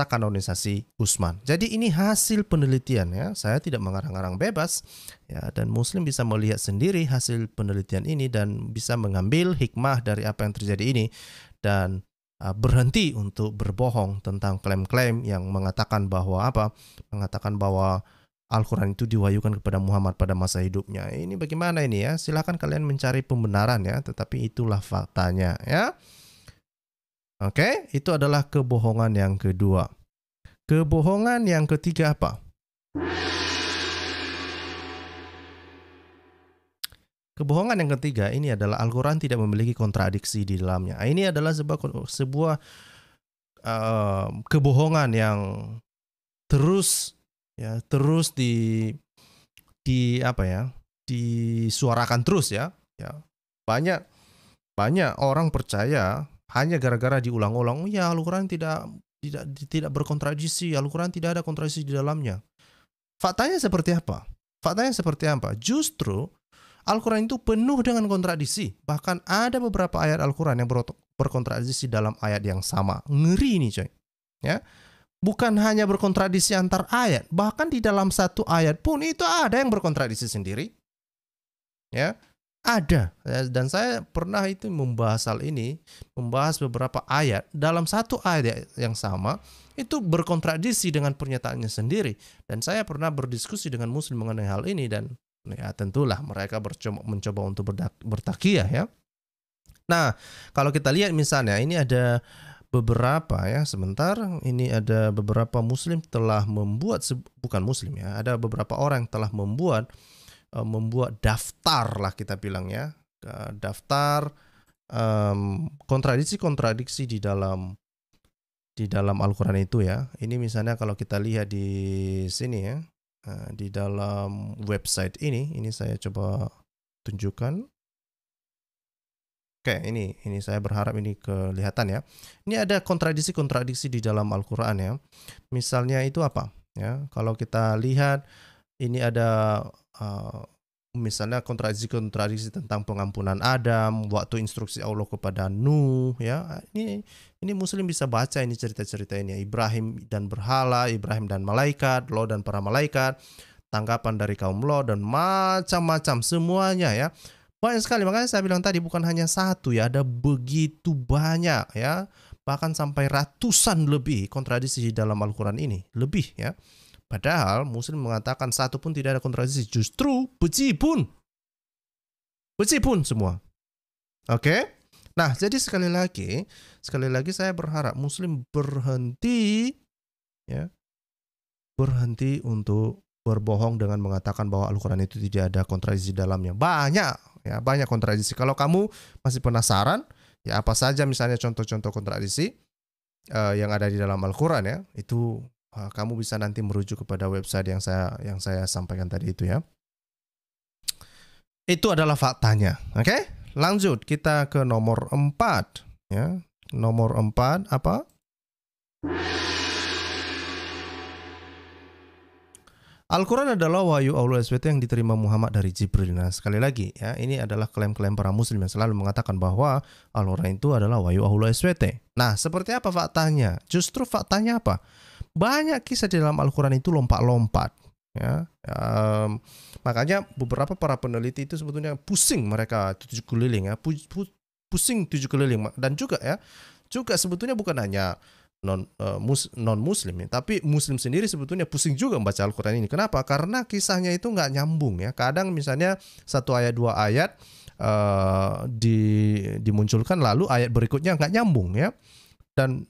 kanonisasi Utsman. Jadi ini hasil penelitian ya. Saya tidak mengarang-arang bebas ya, dan Muslim bisa melihat sendiri hasil penelitian ini dan bisa mengambil hikmah dari apa yang terjadi ini dan berhenti untuk berbohong tentang klaim-klaim yang mengatakan bahwa mengatakan bahwa Al-Quran itu diwahyukan kepada Muhammad pada masa hidupnya. Ini bagaimana ini ya? Silakan kalian mencari pembenaran ya, tetapi itulah faktanya ya. Oke, itu adalah kebohongan yang kedua. Kebohongan yang ketiga apa? Kebohongan yang ketiga ini adalah Al-Quran tidak memiliki kontradiksi di dalamnya. Ini adalah sebuah kebohongan yang terus disuarakan terus ya. Banyak orang percaya hanya gara-gara diulang-ulang, ya Al-Quran tidak berkontradiksi, Al-Quran tidak ada kontradiksi di dalamnya. Faktanya seperti apa? Justru Al-Quran itu penuh dengan kontradiksi. Bahkan ada beberapa ayat Al-Quran yang berkontradiksi dalam ayat yang sama. Ngeri ini coy. Ya. Bukan hanya berkontradiksi antar ayat, bahkan di dalam satu ayat pun itu ada yang berkontradiksi sendiri. Ya. Ada, dan saya pernah itu membahas hal ini, membahas beberapa ayat dalam satu ayat yang sama itu berkontradiksi dengan pernyataannya sendiri. Dan saya pernah berdiskusi dengan Muslim mengenai hal ini dan ya tentulah mereka mencoba untuk bertakiyah ya. Nah, kalau kita lihat misalnya ini ada beberapa ya, sebentar, ini ada beberapa Muslim telah membuat, bukan Muslim ya, ada beberapa orang yang telah membuat daftar lah kita bilang ya, daftar kontradiksi-kontradiksi di dalam Al-Quran itu ya. Ini misalnya kalau kita lihat di sini ya, di dalam website ini saya coba tunjukkan. Oke, ini saya berharap ini kelihatan ya. Ini ada kontradiksi-kontradiksi di dalam Al-Quran ya. Misalnya itu apa ya? Kalau kita lihat ini ada misalnya kontradiksi tentang pengampunan Adam, waktu instruksi Allah kepada Nuh ya. Ini Muslim bisa baca ini cerita-cerita ini, Ibrahim dan berhala, Ibrahim dan malaikat, Lot dan para malaikat, tanggapan dari kaum Lot dan macam-macam semuanya ya. Banyak sekali, makanya saya bilang tadi bukan hanya satu ya, ada begitu banyak ya. Bahkan sampai ratusan lebih kontradiksi di dalam Al-Quran ini, lebih ya. Padahal Muslim mengatakan satu pun tidak ada kontradiksi, justru bejibun semua. Oke? Nah, jadi sekali lagi saya berharap Muslim berhenti untuk berbohong dengan mengatakan bahwa Al-Quran itu tidak ada kontradiksi dalamnya. Banyak kontradiksi. Kalau kamu masih penasaran, ya apa saja misalnya contoh-contoh kontradiksi yang ada di dalam Al-Quran ya, itu kamu bisa nanti merujuk kepada website yang saya sampaikan tadi itu ya. Itu adalah faktanya. Oke? Lanjut kita ke nomor 4 ya. Nomor 4 apa? Al-Quran adalah wahyu Allah SWT yang diterima Muhammad dari Jibril. Nah, sekali lagi ya, ini adalah klaim-klaim para Muslim yang selalu mengatakan bahwa Al-Quran itu adalah wahyu Allah SWT. Nah, seperti apa faktanya? Justru faktanya apa? Banyak kisah di dalam Al-Quran itu lompat-lompat ya. Makanya beberapa para peneliti itu sebetulnya pusing mereka tujuh keliling ya, pusing tujuh keliling. Dan juga sebetulnya bukan hanya non Muslim ya, tapi Muslim sendiri sebetulnya pusing juga membaca Al-Quran ini. Kenapa? Karena kisahnya itu nggak nyambung ya. Kadang misalnya satu ayat dua ayat dimunculkan, lalu ayat berikutnya nggak nyambung ya, dan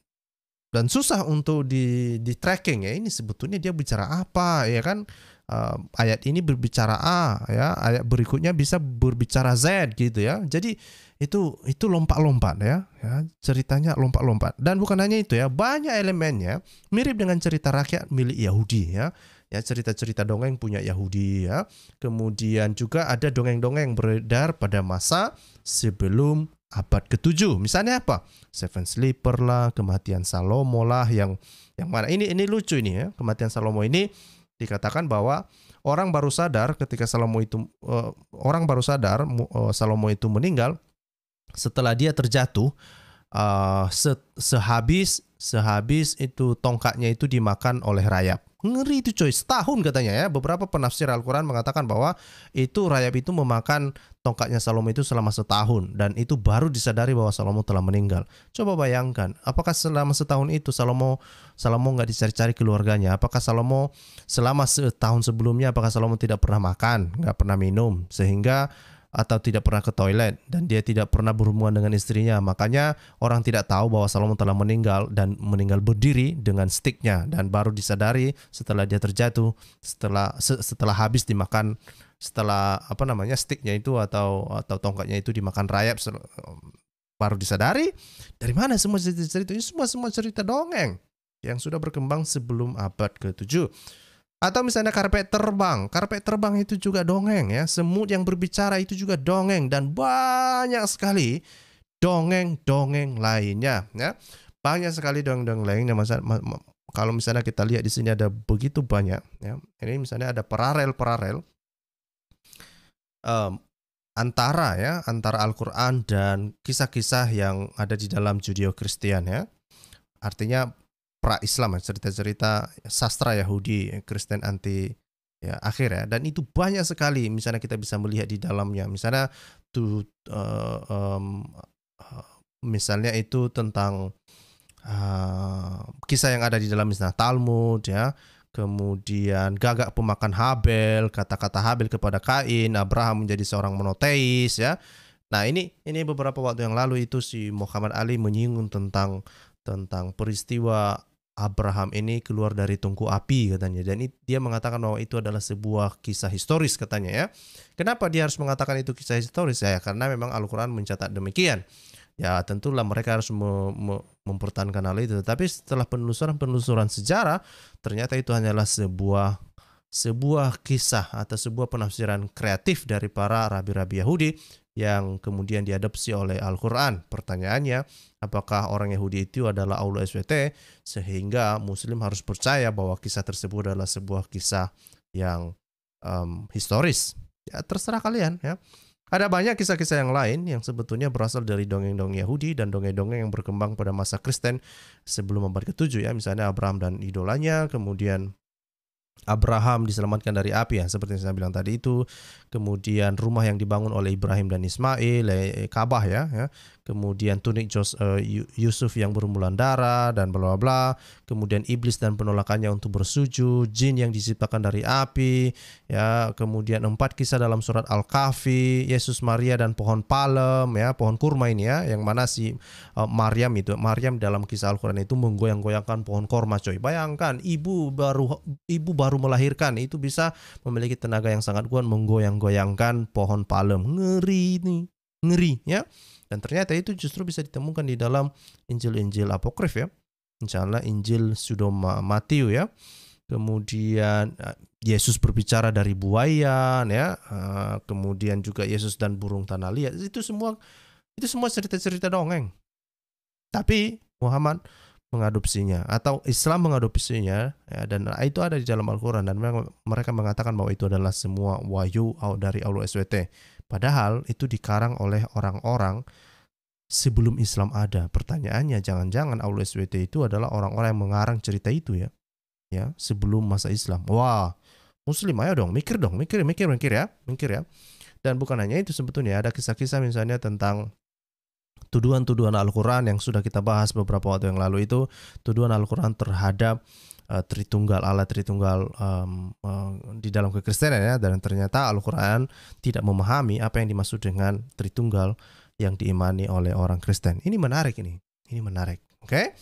susah untuk di tracking ya, ini sebetulnya dia bicara apa ya kan. Ayat ini berbicara A ya, ayat berikutnya bisa berbicara Z gitu ya. Jadi itu lompat-lompat ya, ceritanya lompat-lompat. Dan bukan hanya itu ya, banyak elemennya mirip dengan cerita rakyat milik Yahudi ya, cerita-cerita dongeng punya Yahudi ya. Kemudian juga ada dongeng-dongeng beredar pada masa sebelum abad ke-7. Misalnya apa? Seven Sleeper lah, kematian Salomo lah, yang mana ini lucu ini ya. Kematian Salomo ini dikatakan bahwa orang baru sadar ketika Salomo itu meninggal setelah dia terjatuh, sehabis itu tongkatnya itu dimakan oleh rayap. Ngeri itu coy, setahun katanya ya. Beberapa penafsir Al-Quran mengatakan bahwa itu rayap itu memakan tongkatnya Salomo itu selama setahun, dan itu baru disadari bahwa Salomo telah meninggal. Coba bayangkan, apakah selama setahun itu Salomo nggak dicari-cari keluarganya? Apakah Salomo selama setahun sebelumnya, apakah Salomo tidak pernah makan, nggak pernah minum, sehingga atau tidak pernah ke toilet, dan dia tidak pernah berhubungan dengan istrinya? Makanya orang tidak tahu bahwa Salomo telah meninggal, dan meninggal berdiri dengan stiknya, dan baru disadari setelah dia terjatuh, setelah habis dimakan, setelah stiknya itu atau tongkatnya itu dimakan rayap, baru disadari. Dari mana semua cerita ini? Semua cerita dongeng yang sudah berkembang sebelum abad ke-7. Atau misalnya karpet terbang itu juga dongeng ya. Semut yang berbicara itu juga dongeng, dan banyak sekali dongeng-dongeng lainnya ya. Banyak sekali dongeng lainnya. Kalau misalnya kita lihat di sini ada begitu banyak ya. Ini misalnya ada paralel antara Al-Quran dan kisah-kisah yang ada di dalam Judeo-Kristian ya. Artinya pra-Islam, cerita-cerita sastra Yahudi, Kristen anti akhir ya. Dan itu banyak sekali misalnya kita bisa melihat di dalamnya. Misalnya misalnya itu tentang kisah yang ada di dalam misalnya Talmud ya. Kemudian Gagak pemakan Habel, kata-kata Habel kepada Kain, Abraham menjadi seorang monoteis ya. Nah, ini beberapa waktu yang lalu itu si Muhammad Ali menyinggung tentang peristiwa Abraham ini keluar dari tungku api katanya, dan dia mengatakan bahwa itu adalah sebuah kisah historis katanya ya. Kenapa dia harus mengatakan itu kisah historis ya? Karena memang Al-Quran mencatat demikian. Ya tentulah mereka harus mempertahankan hal itu. Tapi setelah penelusuran sejarah, ternyata itu hanyalah sebuah kisah atau sebuah penafsiran kreatif dari para rabi-rabi Yahudi yang kemudian diadopsi oleh Al-Quran. Pertanyaannya, apakah orang Yahudi itu adalah Aulu SWT sehingga Muslim harus percaya bahwa kisah tersebut adalah sebuah kisah yang historis? Ya terserah kalian ya. Ada banyak kisah-kisah yang lain yang sebetulnya berasal dari dongeng-dongeng Yahudi dan dongeng-dongeng yang berkembang pada masa Kristen sebelum abad ke-7 ya. Misalnya Abraham dan idolanya, kemudian Abraham diselamatkan dari api ya, seperti yang saya bilang tadi itu. Kemudian rumah yang dibangun oleh Ibrahim dan Ismail, Ka'bah ya. Kemudian tunik Yusuf yang berumulan darah dan bla bla bla. Kemudian iblis dan penolakannya untuk bersujud, jin yang diciptakan dari api ya. Kemudian 4 kisah dalam surat Al-Kahfi, Yesus, Maria dan pohon palem ya, pohon kurma ini ya, yang mana si Maryam dalam kisah Al-Quran itu menggoyang-goyangkan pohon kurma coy. Bayangkan ibu baru melahirkan itu bisa memiliki tenaga yang sangat kuat menggoyang-goyangkan pohon palem. Ngeri ya. Dan ternyata itu justru bisa ditemukan di dalam Injil-Injil apokrif ya. Misalnya Injil Pseudo-Matius ya. Kemudian Yesus berbicara dari buaya ya. Kemudian juga Yesus dan burung tanah liat. Itu semua cerita-cerita dongeng. Tapi Muhammad mengadopsinya atau Islam mengadopsinya ya, dan itu ada di dalam Al-Quran, dan mereka mengatakan bahwa itu adalah semua wahyu dari Allah SWT. Padahal itu dikarang oleh orang-orang sebelum Islam ada. Pertanyaannya, jangan-jangan Allah SWT itu adalah orang-orang yang mengarang cerita itu ya sebelum masa Islam. Wah, Muslim ayo dong, mikir ya. Dan bukan hanya itu, sebetulnya ada kisah-kisah misalnya tentang tuduhan-tuduhan Al-Quran yang sudah kita bahas beberapa waktu yang lalu itu, tuduhan Al-Quran terhadap Allah Tritunggal di dalam kekristenan ya, dan ternyata Al-Quran tidak memahami apa yang dimaksud dengan Tritunggal yang diimani oleh orang Kristen. Ini menarik. Oke?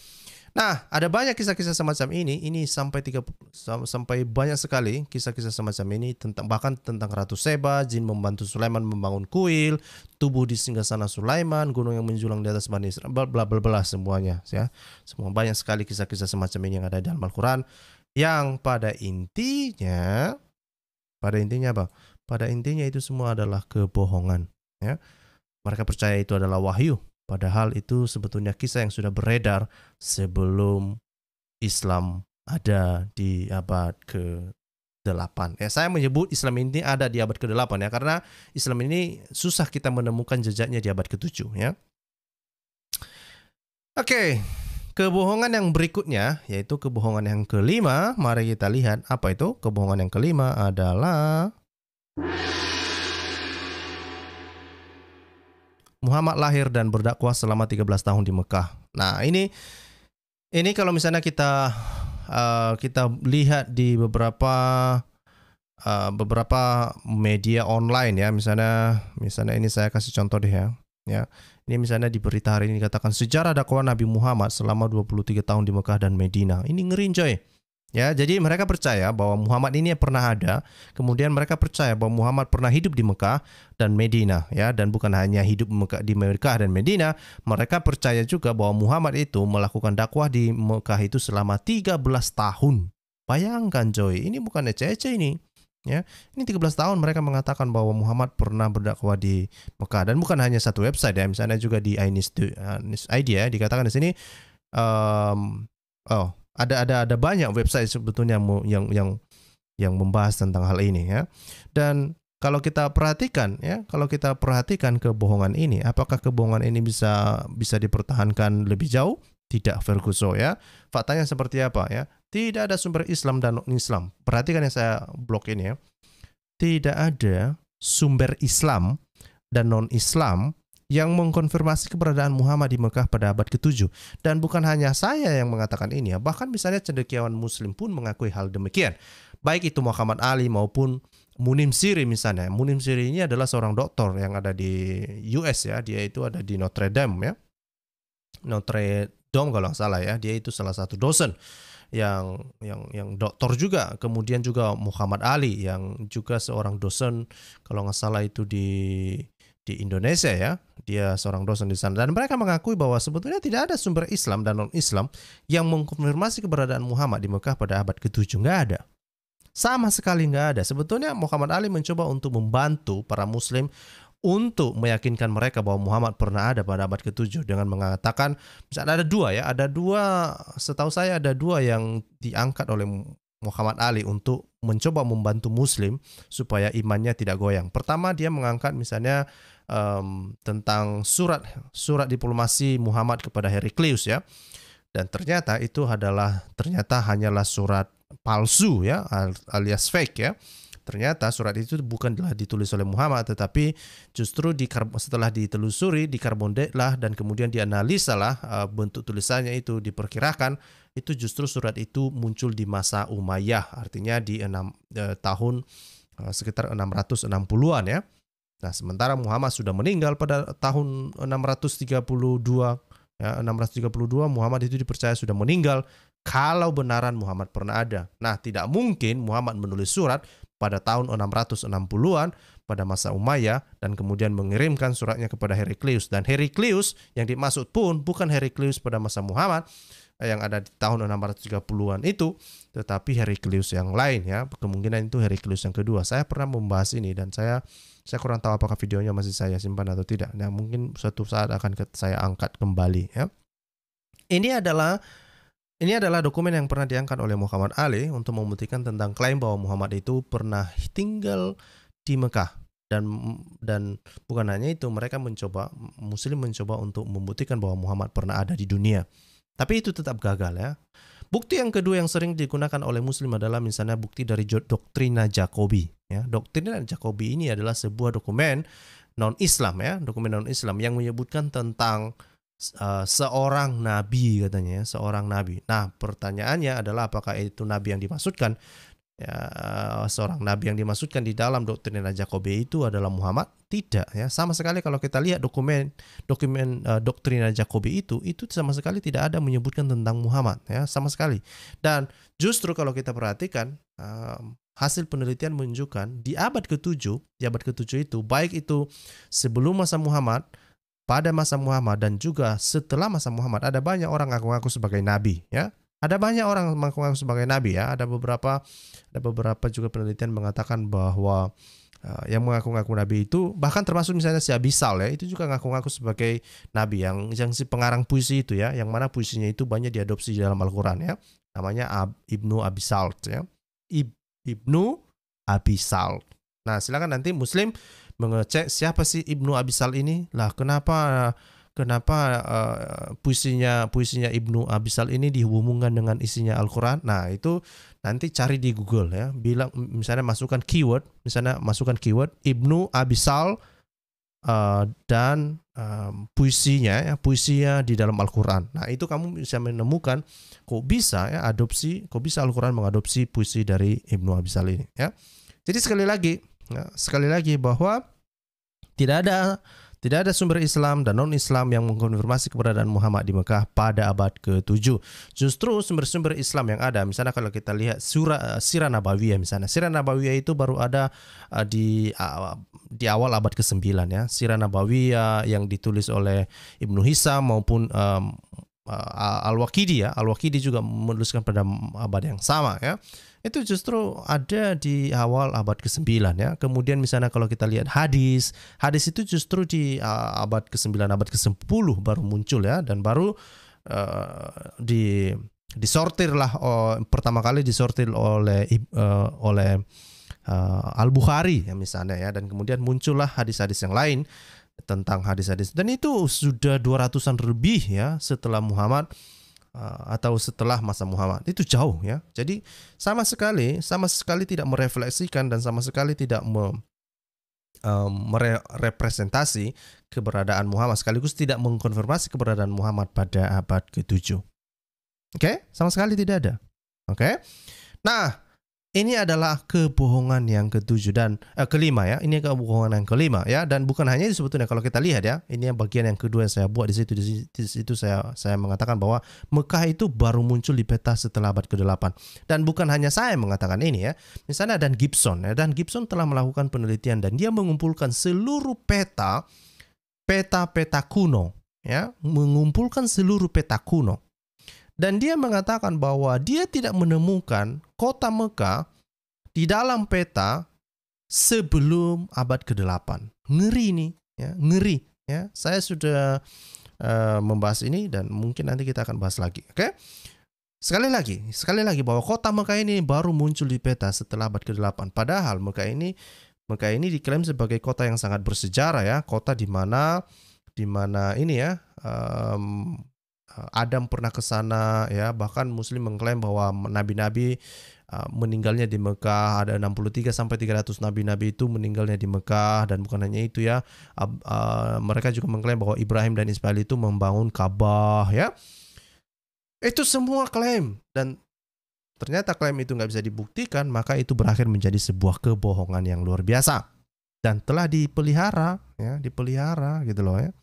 Nah, ada banyak kisah-kisah semacam ini sampai banyak sekali kisah-kisah semacam ini, bahkan tentang Ratu Seba, jin membantu Sulaiman membangun kuil, tubuh di singgasana Sulaiman, gunung yang menjulang di atas Bani Israel, bla bla bla semuanya ya. Semua banyak sekali kisah-kisah semacam ini yang ada di dalam Al-Quran, yang pada intinya apa? Pada intinya itu semua adalah kebohongan ya. Mereka percaya itu adalah wahyu. Padahal itu sebetulnya kisah yang sudah beredar sebelum Islam ada di abad ke ke-8. Ya, saya menyebut Islam ini ada di abad ke-8 ya, karena Islam ini susah kita menemukan jejaknya di abad ke-7 ya. Oke, kebohongan yang berikutnya yaitu kebohongan yang kelima. Mari kita lihat apa itu. Kebohongan yang kelima adalah Muhammad lahir dan berdakwah selama 13 tahun di Mekah. Nah, ini kalau misalnya kita lihat di beberapa media online ya, misalnya ini saya kasih contoh deh ya. Ini misalnya di berita hari ini dikatakan sejarah dakwah Nabi Muhammad selama 23 tahun di Mekah dan Medina. Ini ngeri coy. Ya, jadi mereka percaya bahwa Muhammad ini pernah ada, kemudian mereka percaya bahwa Muhammad pernah hidup di Mekah dan Medina, ya, dan bukan hanya hidup di Mekah dan Medina, mereka percaya juga bahwa Muhammad itu melakukan dakwah di Mekah itu selama 13 tahun. Bayangkan coy, ini bukan ece-ece ini. Ya, ini 13 tahun mereka mengatakan bahwa Muhammad pernah berdakwah di Mekah, dan bukan hanya satu website ya, misalnya juga di iNews Idea dikatakan di sini ada banyak website sebetulnya yang membahas tentang hal ini ya. Dan kalau kita perhatikan kebohongan ini, apakah kebohongan ini bisa dipertahankan lebih jauh? Tidak, Ferguson ya. Faktanya seperti apa ya? Tidak ada sumber Islam dan non-Islam. Perhatikan yang saya blok ini ya. Tidak ada sumber Islam dan non-Islam yang mengkonfirmasi keberadaan Muhammad di Mekah pada abad ke-7. Dan bukan hanya saya yang mengatakan ini ya, bahkan misalnya cendekiawan muslim pun mengakui hal demikian. Baik itu Muhammad Ali maupun Munim Siri misalnya. Munim Siri ini adalah seorang doktor yang ada di US ya, dia itu ada di Notre Dame ya. Notre Dame kalau nggak salah ya, dia itu salah satu dosen yang doktor juga. Kemudian juga Muhammad Ali yang juga seorang dosen kalau nggak salah itu di Indonesia ya, dia seorang dosen di sana, dan mereka mengakui bahwa sebetulnya tidak ada sumber Islam dan non-Islam yang mengkonfirmasi keberadaan Muhammad di Mekah pada abad ke-7. Nggak ada, sama sekali nggak ada. Sebetulnya Muhammad Ali mencoba untuk membantu para muslim untuk meyakinkan mereka bahwa Muhammad pernah ada pada abad ke-7 dengan mengatakan, misalnya ada dua, setahu saya ada dua yang diangkat oleh Muhammad Ali untuk mencoba membantu muslim supaya imannya tidak goyang. Pertama, dia mengangkat misalnya tentang surat diplomasi Muhammad kepada Heraklius ya. Dan ternyata itu hanyalah surat palsu ya, alias fake ya. Ternyata surat itu bukanlah ditulis oleh Muhammad, tetapi justru setelah ditelusuri, dikarbondatlah dan kemudian dianalisalah bentuk tulisannya itu, diperkirakan itu justru surat itu muncul di masa Umayyah, artinya di tahun sekitar 660-an ya. Nah, sementara Muhammad sudah meninggal pada tahun 632 ya, 632 Muhammad itu dipercaya sudah meninggal kalau benaran Muhammad pernah ada. Nah, tidak mungkin Muhammad menulis surat pada tahun 660-an pada masa Umayyah dan kemudian mengirimkan suratnya kepada Heraklius, dan Heraklius yang dimaksud pun bukan Heraklius pada masa Muhammad yang ada di tahun 630-an itu, tetapi Heraklius yang lain ya. Kemungkinan itu Heraklius yang kedua. Saya pernah membahas ini dan saya kurang tahu apakah videonya masih saya simpan atau tidak. Nah, mungkin suatu saat akan saya angkat kembali ya. Ini adalah dokumen yang pernah diangkat oleh Muhammad Ali untuk membuktikan tentang klaim bahwa Muhammad itu pernah tinggal di Mekah. Dan bukan hanya itu, muslim mencoba untuk membuktikan bahwa Muhammad pernah ada di dunia. Tapi itu tetap gagal ya. Bukti yang kedua yang sering digunakan oleh muslim adalah misalnya bukti dari doktrina Jacobi ya. Doktrina Jacobi ini adalah sebuah dokumen non-Islam ya, dokumen non-Islam yang menyebutkan tentang seorang nabi katanya, seorang nabi. Nah, pertanyaannya adalah apakah itu nabi yang dimaksudkan? Ya, seorang nabi yang dimaksudkan di dalam doktrin Jacobi itu adalah Muhammad? Tidak ya, sama sekali. Kalau kita lihat dokumen doktrin Jacobi itu sama sekali tidak ada menyebutkan tentang Muhammad ya, sama sekali. Dan justru kalau kita perhatikan hasil penelitian menunjukkan di abad ke-7 itu, baik itu sebelum masa Muhammad, pada masa Muhammad, dan juga setelah masa Muhammad, ada banyak orang ngaku-ngaku sebagai nabi ya. Ada banyak orang mengaku-ngaku sebagai nabi ya. Ada beberapa juga penelitian mengatakan bahwa yang mengaku-ngaku nabi itu, bahkan termasuk misalnya si Abisal ya, itu juga ngaku-ngaku sebagai nabi, yang si pengarang puisi itu ya, yang mana puisinya itu banyak diadopsi di dalam Al-Quran ya. Namanya Ibnu Abisal ya. Ibnu Abi Salt. Nah, silakan nanti Muslim mengecek siapa sih Ibnu Abi Salt ini. Lah, kenapa puisinya Ibnu Abi Salt ini dihubungkan dengan isinya Al-Quran? Nah, itu nanti cari di Google ya. Bilang misalnya masukkan keyword Ibnu Abi Salt dan puisinya di dalam Al-Quran. Nah, itu kamu bisa menemukan kok bisa Al-Quran mengadopsi puisi dari Ibnu Abi Salt ini ya. Jadi sekali lagi bahwa tidak ada sumber Islam dan non-Islam yang mengkonfirmasi keberadaan Muhammad di Mekah pada abad ke-7. Justru sumber-sumber Islam yang ada, misalnya kalau kita lihat Sirah Nabawiyah misalnya. Sirah Nabawiyah itu baru ada di awal abad ke-9 ya. Sirah Nabawiyah yang ditulis oleh Ibnu Hisam maupun Al-Waqidi ya. Al-Waqidi juga menuliskan pada abad yang sama ya. Itu justru ada di awal abad ke-9 ya. Kemudian misalnya kalau kita lihat hadis itu justru di abad ke-9, abad ke-10 baru muncul ya, dan baru disortir lah pertama kali disortir oleh Al-Bukhari ya misalnya ya, dan kemudian muncullah hadis-hadis yang lain tentang hadis-hadis, dan itu sudah 200-an lebih ya setelah Muhammad atau setelah masa Muhammad. Itu jauh ya. Jadi sama sekali tidak merefleksikan dan sama sekali tidak merepresentasi keberadaan Muhammad, sekaligus tidak mengkonfirmasi keberadaan Muhammad pada abad ke-7. Oke? Sama sekali tidak ada. Oke? Nah, ini adalah kebohongan yang ke-7 dan kelima ya. Ini kebohongan yang kelima ya, dan bukan hanya itu sebetulnya kalau kita lihat ya. Ini bagian yang kedua yang saya buat di situ saya mengatakan bahwa Mekah itu baru muncul di peta setelah abad ke-8. Dan bukan hanya saya mengatakan ini ya. Misalnya Dan Gibson ya. Dan Gibson telah melakukan penelitian dan dia mengumpulkan seluruh peta kuno ya, mengumpulkan seluruh peta kuno. Dan dia mengatakan bahwa dia tidak menemukan kota Mekah di dalam peta sebelum abad ke-8. Ngeri nih, ya, ngeri. Ya. Saya sudah membahas ini dan mungkin nanti kita akan bahas lagi. Oke? Sekali lagi bahwa kota Mekah ini baru muncul di peta setelah abad ke-8. Padahal Mekah ini diklaim sebagai kota yang sangat bersejarah ya, kota di mana ini ya. Adam pernah ke sana ya, bahkan Muslim mengklaim bahwa nabi-nabi meninggalnya di Mekah, ada 63 sampai 300 nabi-nabi itu meninggalnya di Mekah, dan bukan hanya itu ya, mereka juga mengklaim bahwa Ibrahim dan Ismail itu membangun Ka'bah ya. Itu semua klaim, dan ternyata klaim itu nggak bisa dibuktikan, maka itu berakhir menjadi sebuah kebohongan yang luar biasa dan telah dipelihara gitu loh ya.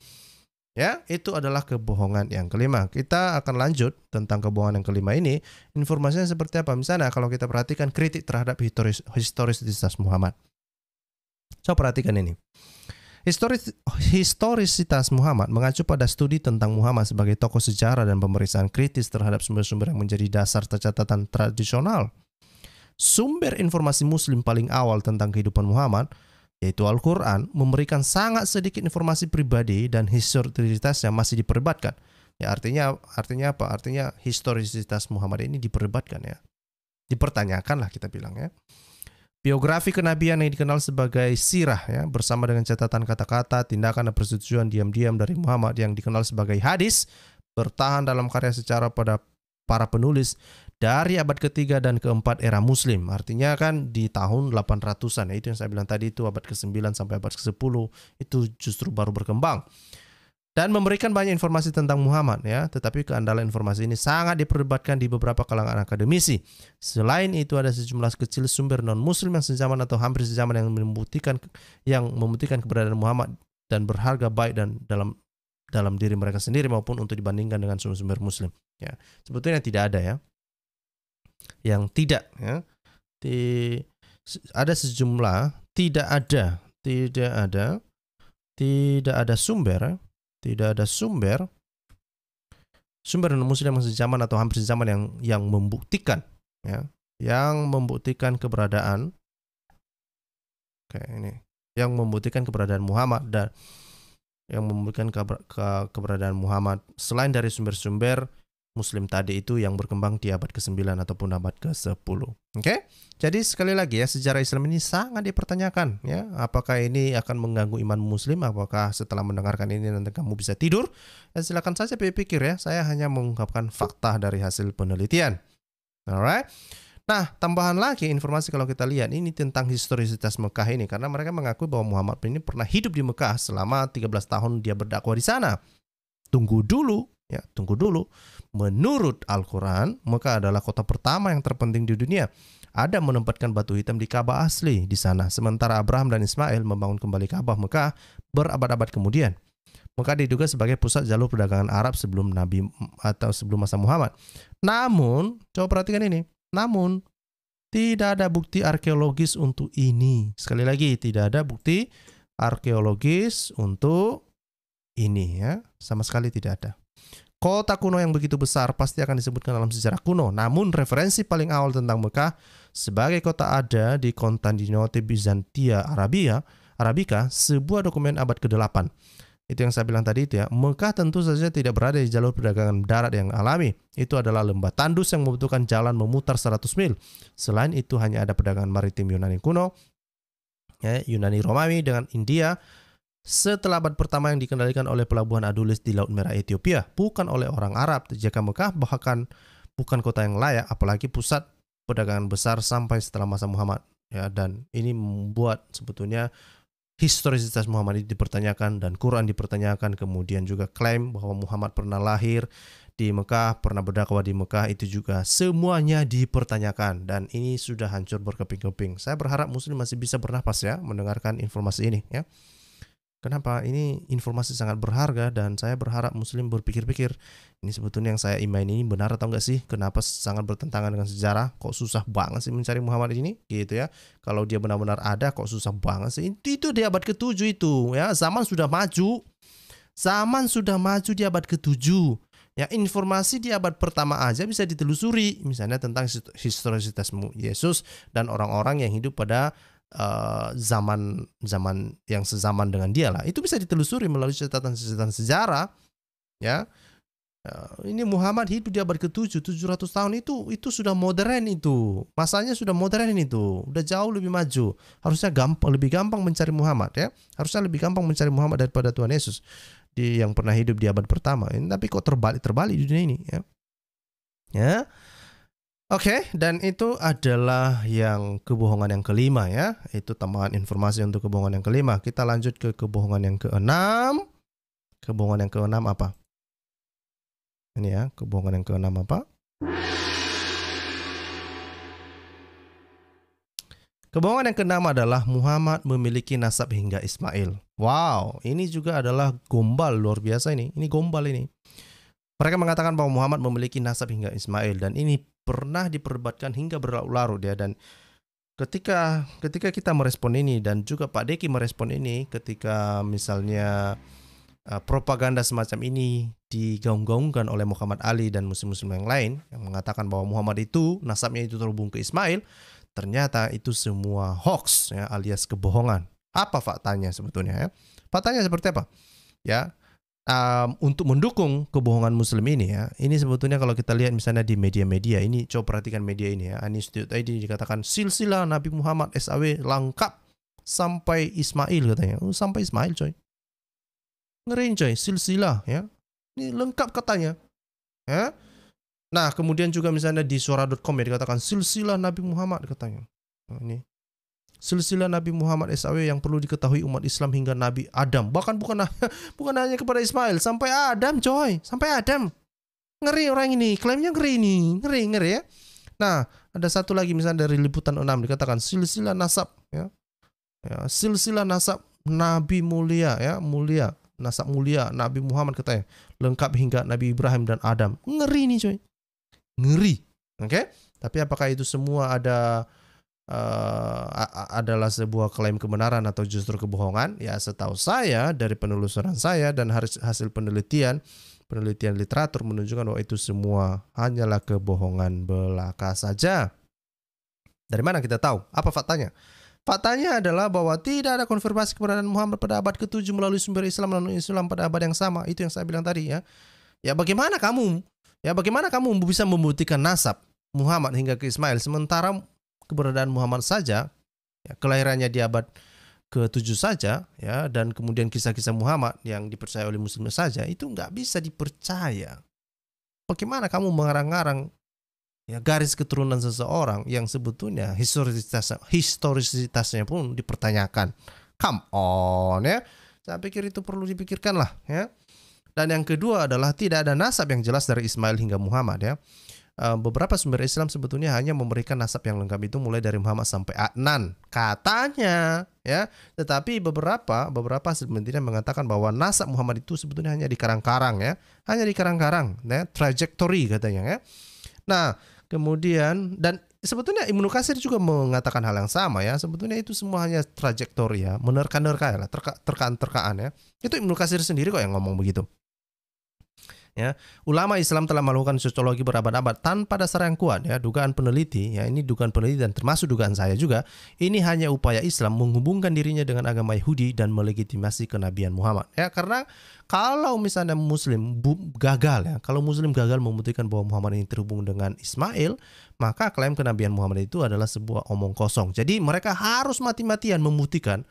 Ya, itu adalah kebohongan yang kelima. Kita akan lanjut tentang kebohongan yang kelima ini. Informasinya seperti apa? Misalnya kalau kita perhatikan kritik terhadap historisitas Muhammad. Coba perhatikan ini. Historisitas Muhammad mengacu pada studi tentang Muhammad sebagai tokoh sejarah dan pemeriksaan kritis terhadap sumber-sumber yang menjadi dasar catatan tradisional. Sumber informasi Muslim paling awal tentang kehidupan Muhammad, yaitu Al-Quran, memberikan sangat sedikit informasi pribadi dan historisitas yang masih diperdebatkan. Ya, artinya apa? Artinya historisitas Muhammad ini diperdebatkan ya. Dipertanyakan lah kita bilang ya. Biografi kenabian yang dikenal sebagai sirah ya, bersama dengan catatan kata-kata, tindakan dan persetujuan diam-diam dari Muhammad yang dikenal sebagai hadis, bertahan dalam karya secara pada para penulis dari abad ketiga dan keempat era Muslim. Artinya kan di tahun 800-an, ya, itu yang saya bilang tadi, itu abad ke-9 sampai abad ke-10 itu justru baru berkembang. Dan memberikan banyak informasi tentang Muhammad ya, tetapi keandalan informasi ini sangat diperdebatkan di beberapa kalangan akademisi. Selain itu ada sejumlah kecil sumber non-muslim yang sejaman atau hampir sejaman yang membuktikan keberadaan Muhammad dan berharga baik dan dalam diri mereka sendiri maupun untuk dibandingkan dengan sumber-sumber muslim. Ya, sebetulnya tidak ada ya. Yang tidak ya. Ada sejumlah tidak ada sumber non-muslim yang sejaman atau hampir sejaman yang membuktikan ya, yang membuktikan keberadaan yang membuktikan keberadaan Muhammad dan yang membuktikan keberadaan Muhammad selain dari sumber-sumber Muslim tadi itu yang berkembang di abad ke-9 ataupun abad ke-10. Oke? Jadi sekali lagi ya, sejarah Islam ini sangat dipertanyakan ya. Apakah ini akan mengganggu iman Muslim? Apakah setelah mendengarkan ini nanti kamu bisa tidur? Ya, silakan saja pikir ya. Saya hanya mengungkapkan fakta dari hasil penelitian. Alright? Nah, tambahan lagi informasi kalau kita lihat ini tentang historisitas Mekah ini, karena mereka mengakui bahwa Muhammad ini pernah hidup di Mekah selama 13 tahun dia berdakwah di sana. Tunggu dulu. Menurut Al-Quran, Mekah adalah kota pertama yang terpenting di dunia. Adam menempatkan batu hitam di Ka'bah asli di sana, sementara Abraham dan Ismail membangun kembali Ka'bah Mekah berabad-abad kemudian. Mekah diduga sebagai pusat jalur perdagangan Arab sebelum Nabi atau sebelum masa Muhammad. Namun, coba perhatikan ini. Namun, tidak ada bukti arkeologis untuk ini. Sekali lagi, tidak ada bukti arkeologis untuk ini ya. Sama sekali tidak ada. Kota kuno yang begitu besar pasti akan disebutkan dalam sejarah kuno. Namun referensi paling awal tentang Mekah sebagai kota ada di Konstantinopel Bizantia Arabica, sebuah dokumen abad ke-8. Itu yang saya bilang tadi itu ya. Mekah tentu saja tidak berada di jalur perdagangan darat yang alami. Itu adalah lembah tandus yang membutuhkan jalan memutar 100 mil. Selain itu hanya ada perdagangan maritim Yunani kuno, ya, Yunani Romawi dengan India. Setelah abad pertama yang dikendalikan oleh pelabuhan Adulis di Laut Merah Ethiopia, bukan oleh orang Arab, jika Mekah bahkan bukan kota yang layak, apalagi pusat perdagangan besar sampai setelah masa Muhammad. Ya, dan ini membuat sebetulnya historisitas Muhammad itu dipertanyakan dan Quran dipertanyakan, kemudian juga klaim bahwa Muhammad pernah lahir di Mekah, pernah berdakwah di Mekah, itu juga semuanya dipertanyakan dan ini sudah hancur berkeping-keping. Saya berharap Muslim masih bisa bernafas ya mendengarkan informasi ini ya. Kenapa? Ini informasi sangat berharga dan saya berharap Muslim berpikir-pikir ini sebetulnya yang saya imani ini benar atau enggak sih? Kenapa sangat bertentangan dengan sejarah? Kok susah banget sih mencari Muhammad ini? Gitu ya. Kalau dia benar-benar ada kok susah banget sih? Itu di abad ke-7 itu ya. Zaman sudah maju. Zaman sudah maju di abad ke-7. Ya, informasi di abad pertama aja bisa ditelusuri. Misalnya tentang historisitas Yesus dan orang-orang yang hidup pada zaman yang sezaman dengan dia lah, itu bisa ditelusuri melalui catatan sejarah ya. Ini Muhammad hidup di abad ke-7, 700 tahun itu sudah modern, itu masanya sudah modern, itu udah jauh lebih maju. Harusnya lebih gampang mencari Muhammad ya, harusnya lebih gampang mencari Muhammad daripada Tuhan Yesus yang pernah hidup di abad pertama ini. Tapi kok terbalik di dunia ini ya. Oke, dan itu adalah yang kebohongan yang kelima ya. Itu tambahan informasi untuk kebohongan yang kelima. Kita lanjut ke kebohongan yang keenam. Kebohongan yang keenam apa? Ini ya, kebohongan yang keenam apa? Kebohongan yang keenam adalah Muhammad memiliki nasab hingga Ismail. Wow, ini juga adalah gombal luar biasa ini. Ini gombal ini. Mereka mengatakan bahwa Muhammad memiliki nasab hingga Ismail dan ini pernah diperdebatkan hingga berlarut-larut ya. Dan ketika kita merespon ini dan juga Pak Deki merespon ini, ketika misalnya propaganda semacam ini digaung-gaungkan oleh Muhammad Ali dan muslim-muslim yang lain yang mengatakan bahwa Muhammad itu nasabnya itu terhubung ke Ismail, ternyata itu semua hoax ya, alias kebohongan. Apa faktanya sebetulnya ya? Faktanya seperti apa? Ya. Untuk mendukung kebohongan Muslim ini ya, ini sebetulnya kalau kita lihat misalnya di media-media ini, coba perhatikan media ini ya. Anistudio.id dikatakan silsilah Nabi Muhammad SAW lengkap sampai Ismail katanya. Sampai Ismail coy. Ngeriin coy, silsilah ya. Ini lengkap katanya. Ya. Nah, kemudian juga misalnya di suara.com ya dikatakan silsilah Nabi Muhammad katanya. Nah, ini silsilah Nabi Muhammad SAW yang perlu diketahui umat Islam hingga Nabi Adam. Bahkan bukan hanya kepada Ismail, sampai Adam coy, sampai Adam. Ngeri orang ini, klaimnya ngeri ini, ngeri ya. Nah, ada satu lagi misalnya dari Liputan 6 dikatakan silsilah nasab ya. Silsilah nasab Nabi mulia ya, nasab mulia Nabi Muhammad katanya lengkap hingga Nabi Ibrahim dan Adam. Ngeri nih coy. Ngeri. Oke? Tapi apakah itu semua adalah sebuah klaim kebenaran atau justru kebohongan? Ya, setahu saya dari penelusuran saya dan hasil penelitian literatur menunjukkan bahwa itu semua hanyalah kebohongan belaka saja. Dari mana kita tahu? Apa faktanya? Faktanya adalah bahwa tidak ada konfirmasi kebenaran Muhammad pada abad ke-7 melalui sumber Islam pada abad yang sama. Itu yang saya bilang tadi ya. Ya bagaimana kamu Ya, bagaimana kamu bisa membuktikan nasab Muhammad hingga ke Ismail sementara keberadaan Muhammad saja, ya, kelahirannya di abad ke-7 saja, ya, dan kemudian kisah-kisah Muhammad yang dipercaya oleh Muslim saja itu nggak bisa dipercaya. Bagaimana kamu mengarang-arang, ya, garis keturunan seseorang yang sebetulnya historisitasnya pun dipertanyakan? Come on, ya. Saya pikir itu perlu dipikirkan lah, ya. Dan yang kedua adalah tidak ada nasab yang jelas dari Ismail hingga Muhammad, ya. Beberapa sumber Islam sebetulnya hanya memberikan nasab yang lengkap itu mulai dari Muhammad sampai Adnan katanya, ya. Tetapi beberapa sebenarnya mengatakan bahwa nasab Muhammad itu sebetulnya hanya di karang-karang, ya, hanya di karang-karang, ya, trajectory katanya, ya. Nah, kemudian dan sebetulnya Ibnu Katsir juga mengatakan hal yang sama, ya. Sebetulnya itu semua hanya trajektori, ya, menerka-nerka, ya, terkaan-terkaan, ya. Itu Ibnu Katsir sendiri kok yang ngomong begitu. Ya, ulama Islam telah melakukan sosiologi berabad-abad tanpa dasar yang kuat, ya. Dugaan peneliti, ya, ini dugaan peneliti dan termasuk dugaan saya juga, ini hanya upaya Islam menghubungkan dirinya dengan agama Yahudi dan melegitimasi kenabian Muhammad, ya. Karena kalau misalnya Muslim gagal, ya, kalau Muslim gagal membuktikan bahwa Muhammad ini terhubung dengan Ismail, maka klaim kenabian Muhammad itu adalah sebuah omong kosong. Jadi mereka harus mati-matian membuktikan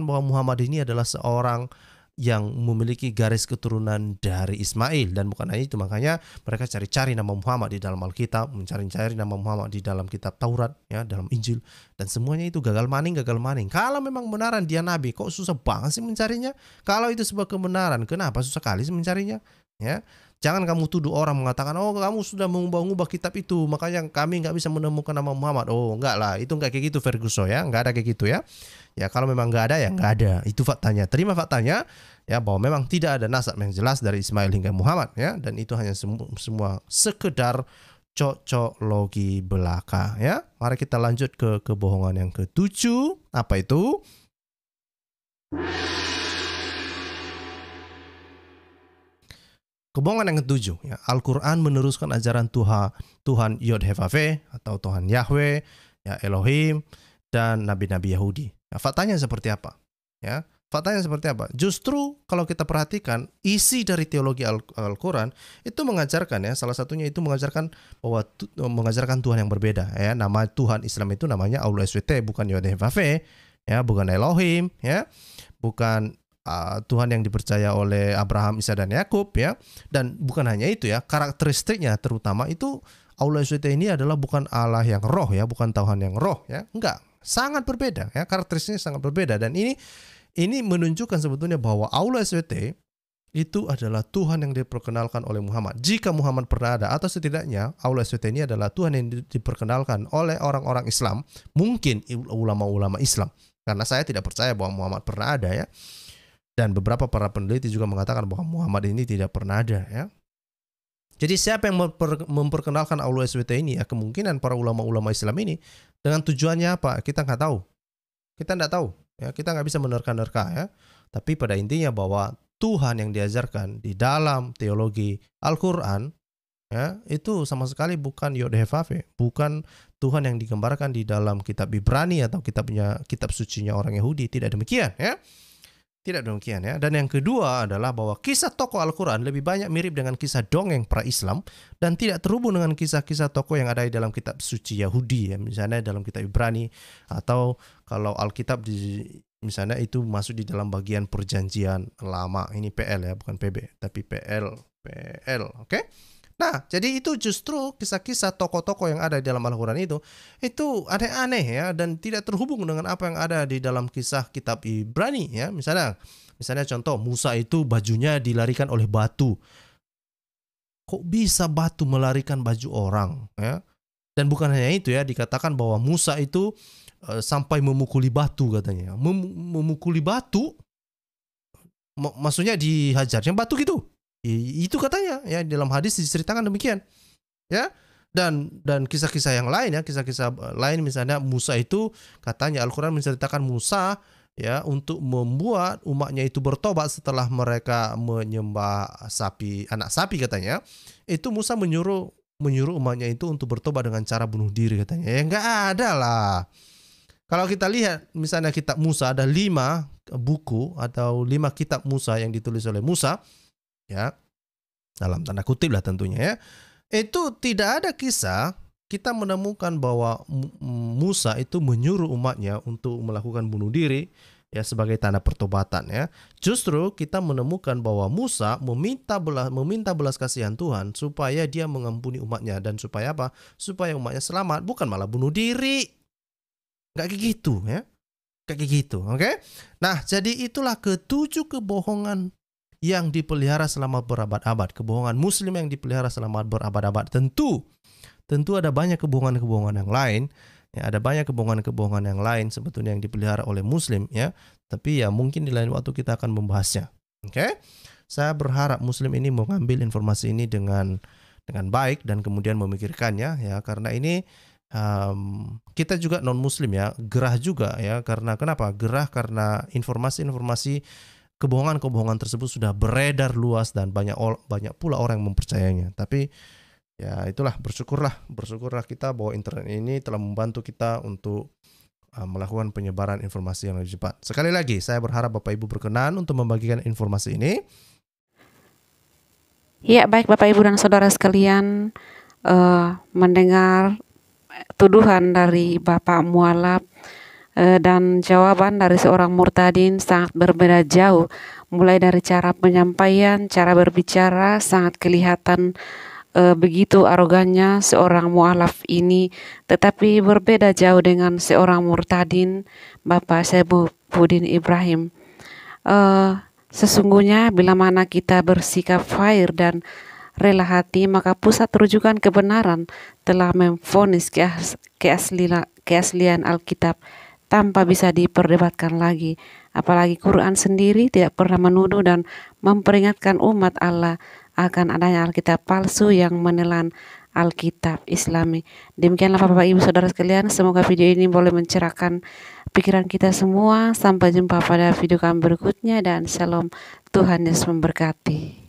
bahwa Muhammad ini adalah seorang yang memiliki garis keturunan dari Ismail. Dan bukan hanya itu, makanya mereka cari-cari nama Muhammad di dalam Alkitab, mencari-cari nama Muhammad di dalam kitab Taurat, ya, dalam Injil, dan semuanya itu gagal maning. Kalau memang benaran dia nabi, kok susah banget sih mencarinya? Kalau itu sebuah kebenaran, kenapa susah kali sih mencarinya? Ya, jangan kamu tuduh orang mengatakan, oh kamu sudah mengubah-ubah kitab itu, makanya kami nggak bisa menemukan nama Muhammad. Oh enggak lah, itu nggak kayak gitu Ferguson, ya, nggak ada kayak gitu, ya. Ya, kalau memang nggak ada, ya nggak ada. Itu faktanya. Terima faktanya, ya, bahwa memang tidak ada nasab yang jelas dari Ismail hingga Muhammad, ya, dan itu hanya semua sekedar cocoklogi belaka, ya. Mari kita lanjut ke kebohongan yang ke-7. Apa itu? Kebohongan yang ke-7, ya, Al-Quran meneruskan ajaran Tuhan Yod-Heh-Vav atau Tuhan Yahweh, ya, Elohim, dan nabi-nabi Yahudi. Nah, faktanya seperti apa? Ya, faktanya seperti apa? Justru kalau kita perhatikan isi dari teologi Al-Quran itu mengajarkan, ya, salah satunya itu mengajarkan bahwa mengajarkan Tuhan yang berbeda, ya. Nama Tuhan Islam itu namanya Allah SWT, bukan Yod-Heh-Vav, ya, bukan Elohim, ya, bukan Tuhan yang dipercaya oleh Abraham, Isa, dan Yakub, ya. Dan bukan hanya itu, ya, karakteristiknya terutama itu Allah SWT ini adalah bukan Allah yang roh, ya, bukan Tuhan yang roh, ya. Enggak, sangat berbeda, ya, karakteristiknya sangat berbeda. Dan ini menunjukkan sebetulnya bahwa Allah SWT itu adalah Tuhan yang diperkenalkan oleh Muhammad. Jika Muhammad pernah ada, atau setidaknya Allah SWT ini adalah Tuhan yang diperkenalkan oleh orang-orang Islam, mungkin ulama-ulama Islam. Karena saya tidak percaya bahwa Muhammad pernah ada, ya. Dan beberapa para peneliti juga mengatakan bahwa Muhammad ini tidak pernah ada, ya. Jadi siapa yang memperkenalkan Allah SWT ini, ya, kemungkinan para ulama-ulama Islam ini. Dengan tujuannya apa? Kita nggak tahu. Kita nggak tahu, ya. Kita nggak bisa menerka-nerka, ya. Tapi pada intinya bahwa Tuhan yang diajarkan di dalam teologi Al-Quran, ya, itu sama sekali bukan Yod-Heh-Vav, bukan Tuhan yang digambarkan di dalam kitab Ibrani atau kitab sucinya orang Yahudi. Tidak demikian, ya. Tidak demikian, ya. Dan yang kedua adalah bahwa kisah tokoh Al-Quran lebih banyak mirip dengan kisah dongeng pra-Islam dan tidak terhubung dengan kisah-kisah tokoh yang ada di dalam kitab suci Yahudi, ya. Misalnya dalam kitab Ibrani, atau kalau Alkitab misalnya itu masuk di dalam bagian perjanjian lama. Ini PL, ya, bukan PB, tapi PL, oke? Nah, jadi itu justru kisah-kisah tokoh-tokoh yang ada di dalam Al-Quran itu aneh-aneh, ya, dan tidak terhubung dengan apa yang ada di dalam kisah kitab Ibrani, ya. Misalnya contoh, Musa itu bajunya dilarikan oleh batu. Kok bisa batu melarikan baju orang, ya? Dan bukan hanya itu, ya, dikatakan bahwa Musa itu sampai memukuli batu katanya. Memukuli batu, maksudnya dihajarnya batu gitu. Itu katanya, ya, dalam hadis diceritakan demikian, ya. Dan kisah-kisah yang lain, ya, kisah-kisah lain misalnya Musa itu katanya Al-Quran menceritakan Musa, ya, untuk membuat umatnya itu bertobat setelah mereka menyembah anak sapi katanya. Itu Musa menyuruh umatnya itu untuk bertobat dengan cara bunuh diri katanya. Ya enggak ada lah. Kalau kita lihat misalnya kitab Musa, ada 5 buku atau 5 kitab Musa yang ditulis oleh Musa, ya. dalam tanda kutip lah tentunya ya, itu tidak ada kisah kita menemukan bahwa Musa itu menyuruh umatnya untuk melakukan bunuh diri ya sebagai tanda pertobatan ya. Justru kita menemukan bahwa Musa meminta belas kasihan Tuhan supaya dia mengampuni umatnya, dan supaya apa? Supaya umatnya selamat, bukan malah bunuh diri. Gak kayak gitu ya. Kayak gitu, oke? Nah, jadi itulah ketujuh kebohongan yang dipelihara selama berabad-abad. Kebohongan Muslim yang dipelihara selama berabad-abad. Tentu ada banyak kebohongan-kebohongan yang lain. Ya, ada banyak kebohongan-kebohongan yang lain sebetulnya yang dipelihara oleh Muslim ya. Tapi ya mungkin di lain waktu kita akan membahasnya. Oke? Saya berharap Muslim ini mengambil informasi ini dengan baik dan kemudian memikirkannya ya, karena ini kita juga non Muslim ya, gerah juga ya. Karena kenapa? Gerah karena informasi-informasi kebohongan-kebohongan tersebut sudah beredar luas dan banyak pula orang yang mempercayainya. Tapi ya itulah, bersyukurlah kita bahwa internet ini telah membantu kita untuk melakukan penyebaran informasi yang lebih cepat. Sekali lagi, saya berharap Bapak Ibu berkenan untuk membagikan informasi ini. Ya, baik Bapak Ibu dan Saudara sekalian, mendengar tuduhan dari Bapak Mualaf dan jawaban dari seorang murtadin sangat berbeda jauh. Mulai dari cara penyampaian, cara berbicara sangat kelihatan begitu arogannya seorang mualaf ini, tetapi berbeda jauh dengan seorang murtadin, Bapak Saifuddin Ibrahim. Sesungguhnya bila mana kita bersikap fair dan rela hati, maka pusat rujukan kebenaran telah memvonis keaslian Alkitab tanpa bisa diperdebatkan lagi. Apalagi Quran sendiri tidak pernah menuduh dan memperingatkan umat Allah akan adanya Alkitab palsu yang menelan Alkitab Islami. Demikianlah Bapak Ibu Saudara sekalian, semoga video ini boleh mencerahkan pikiran kita semua. Sampai jumpa pada video kami berikutnya dan shalom, Tuhan Yesus memberkati.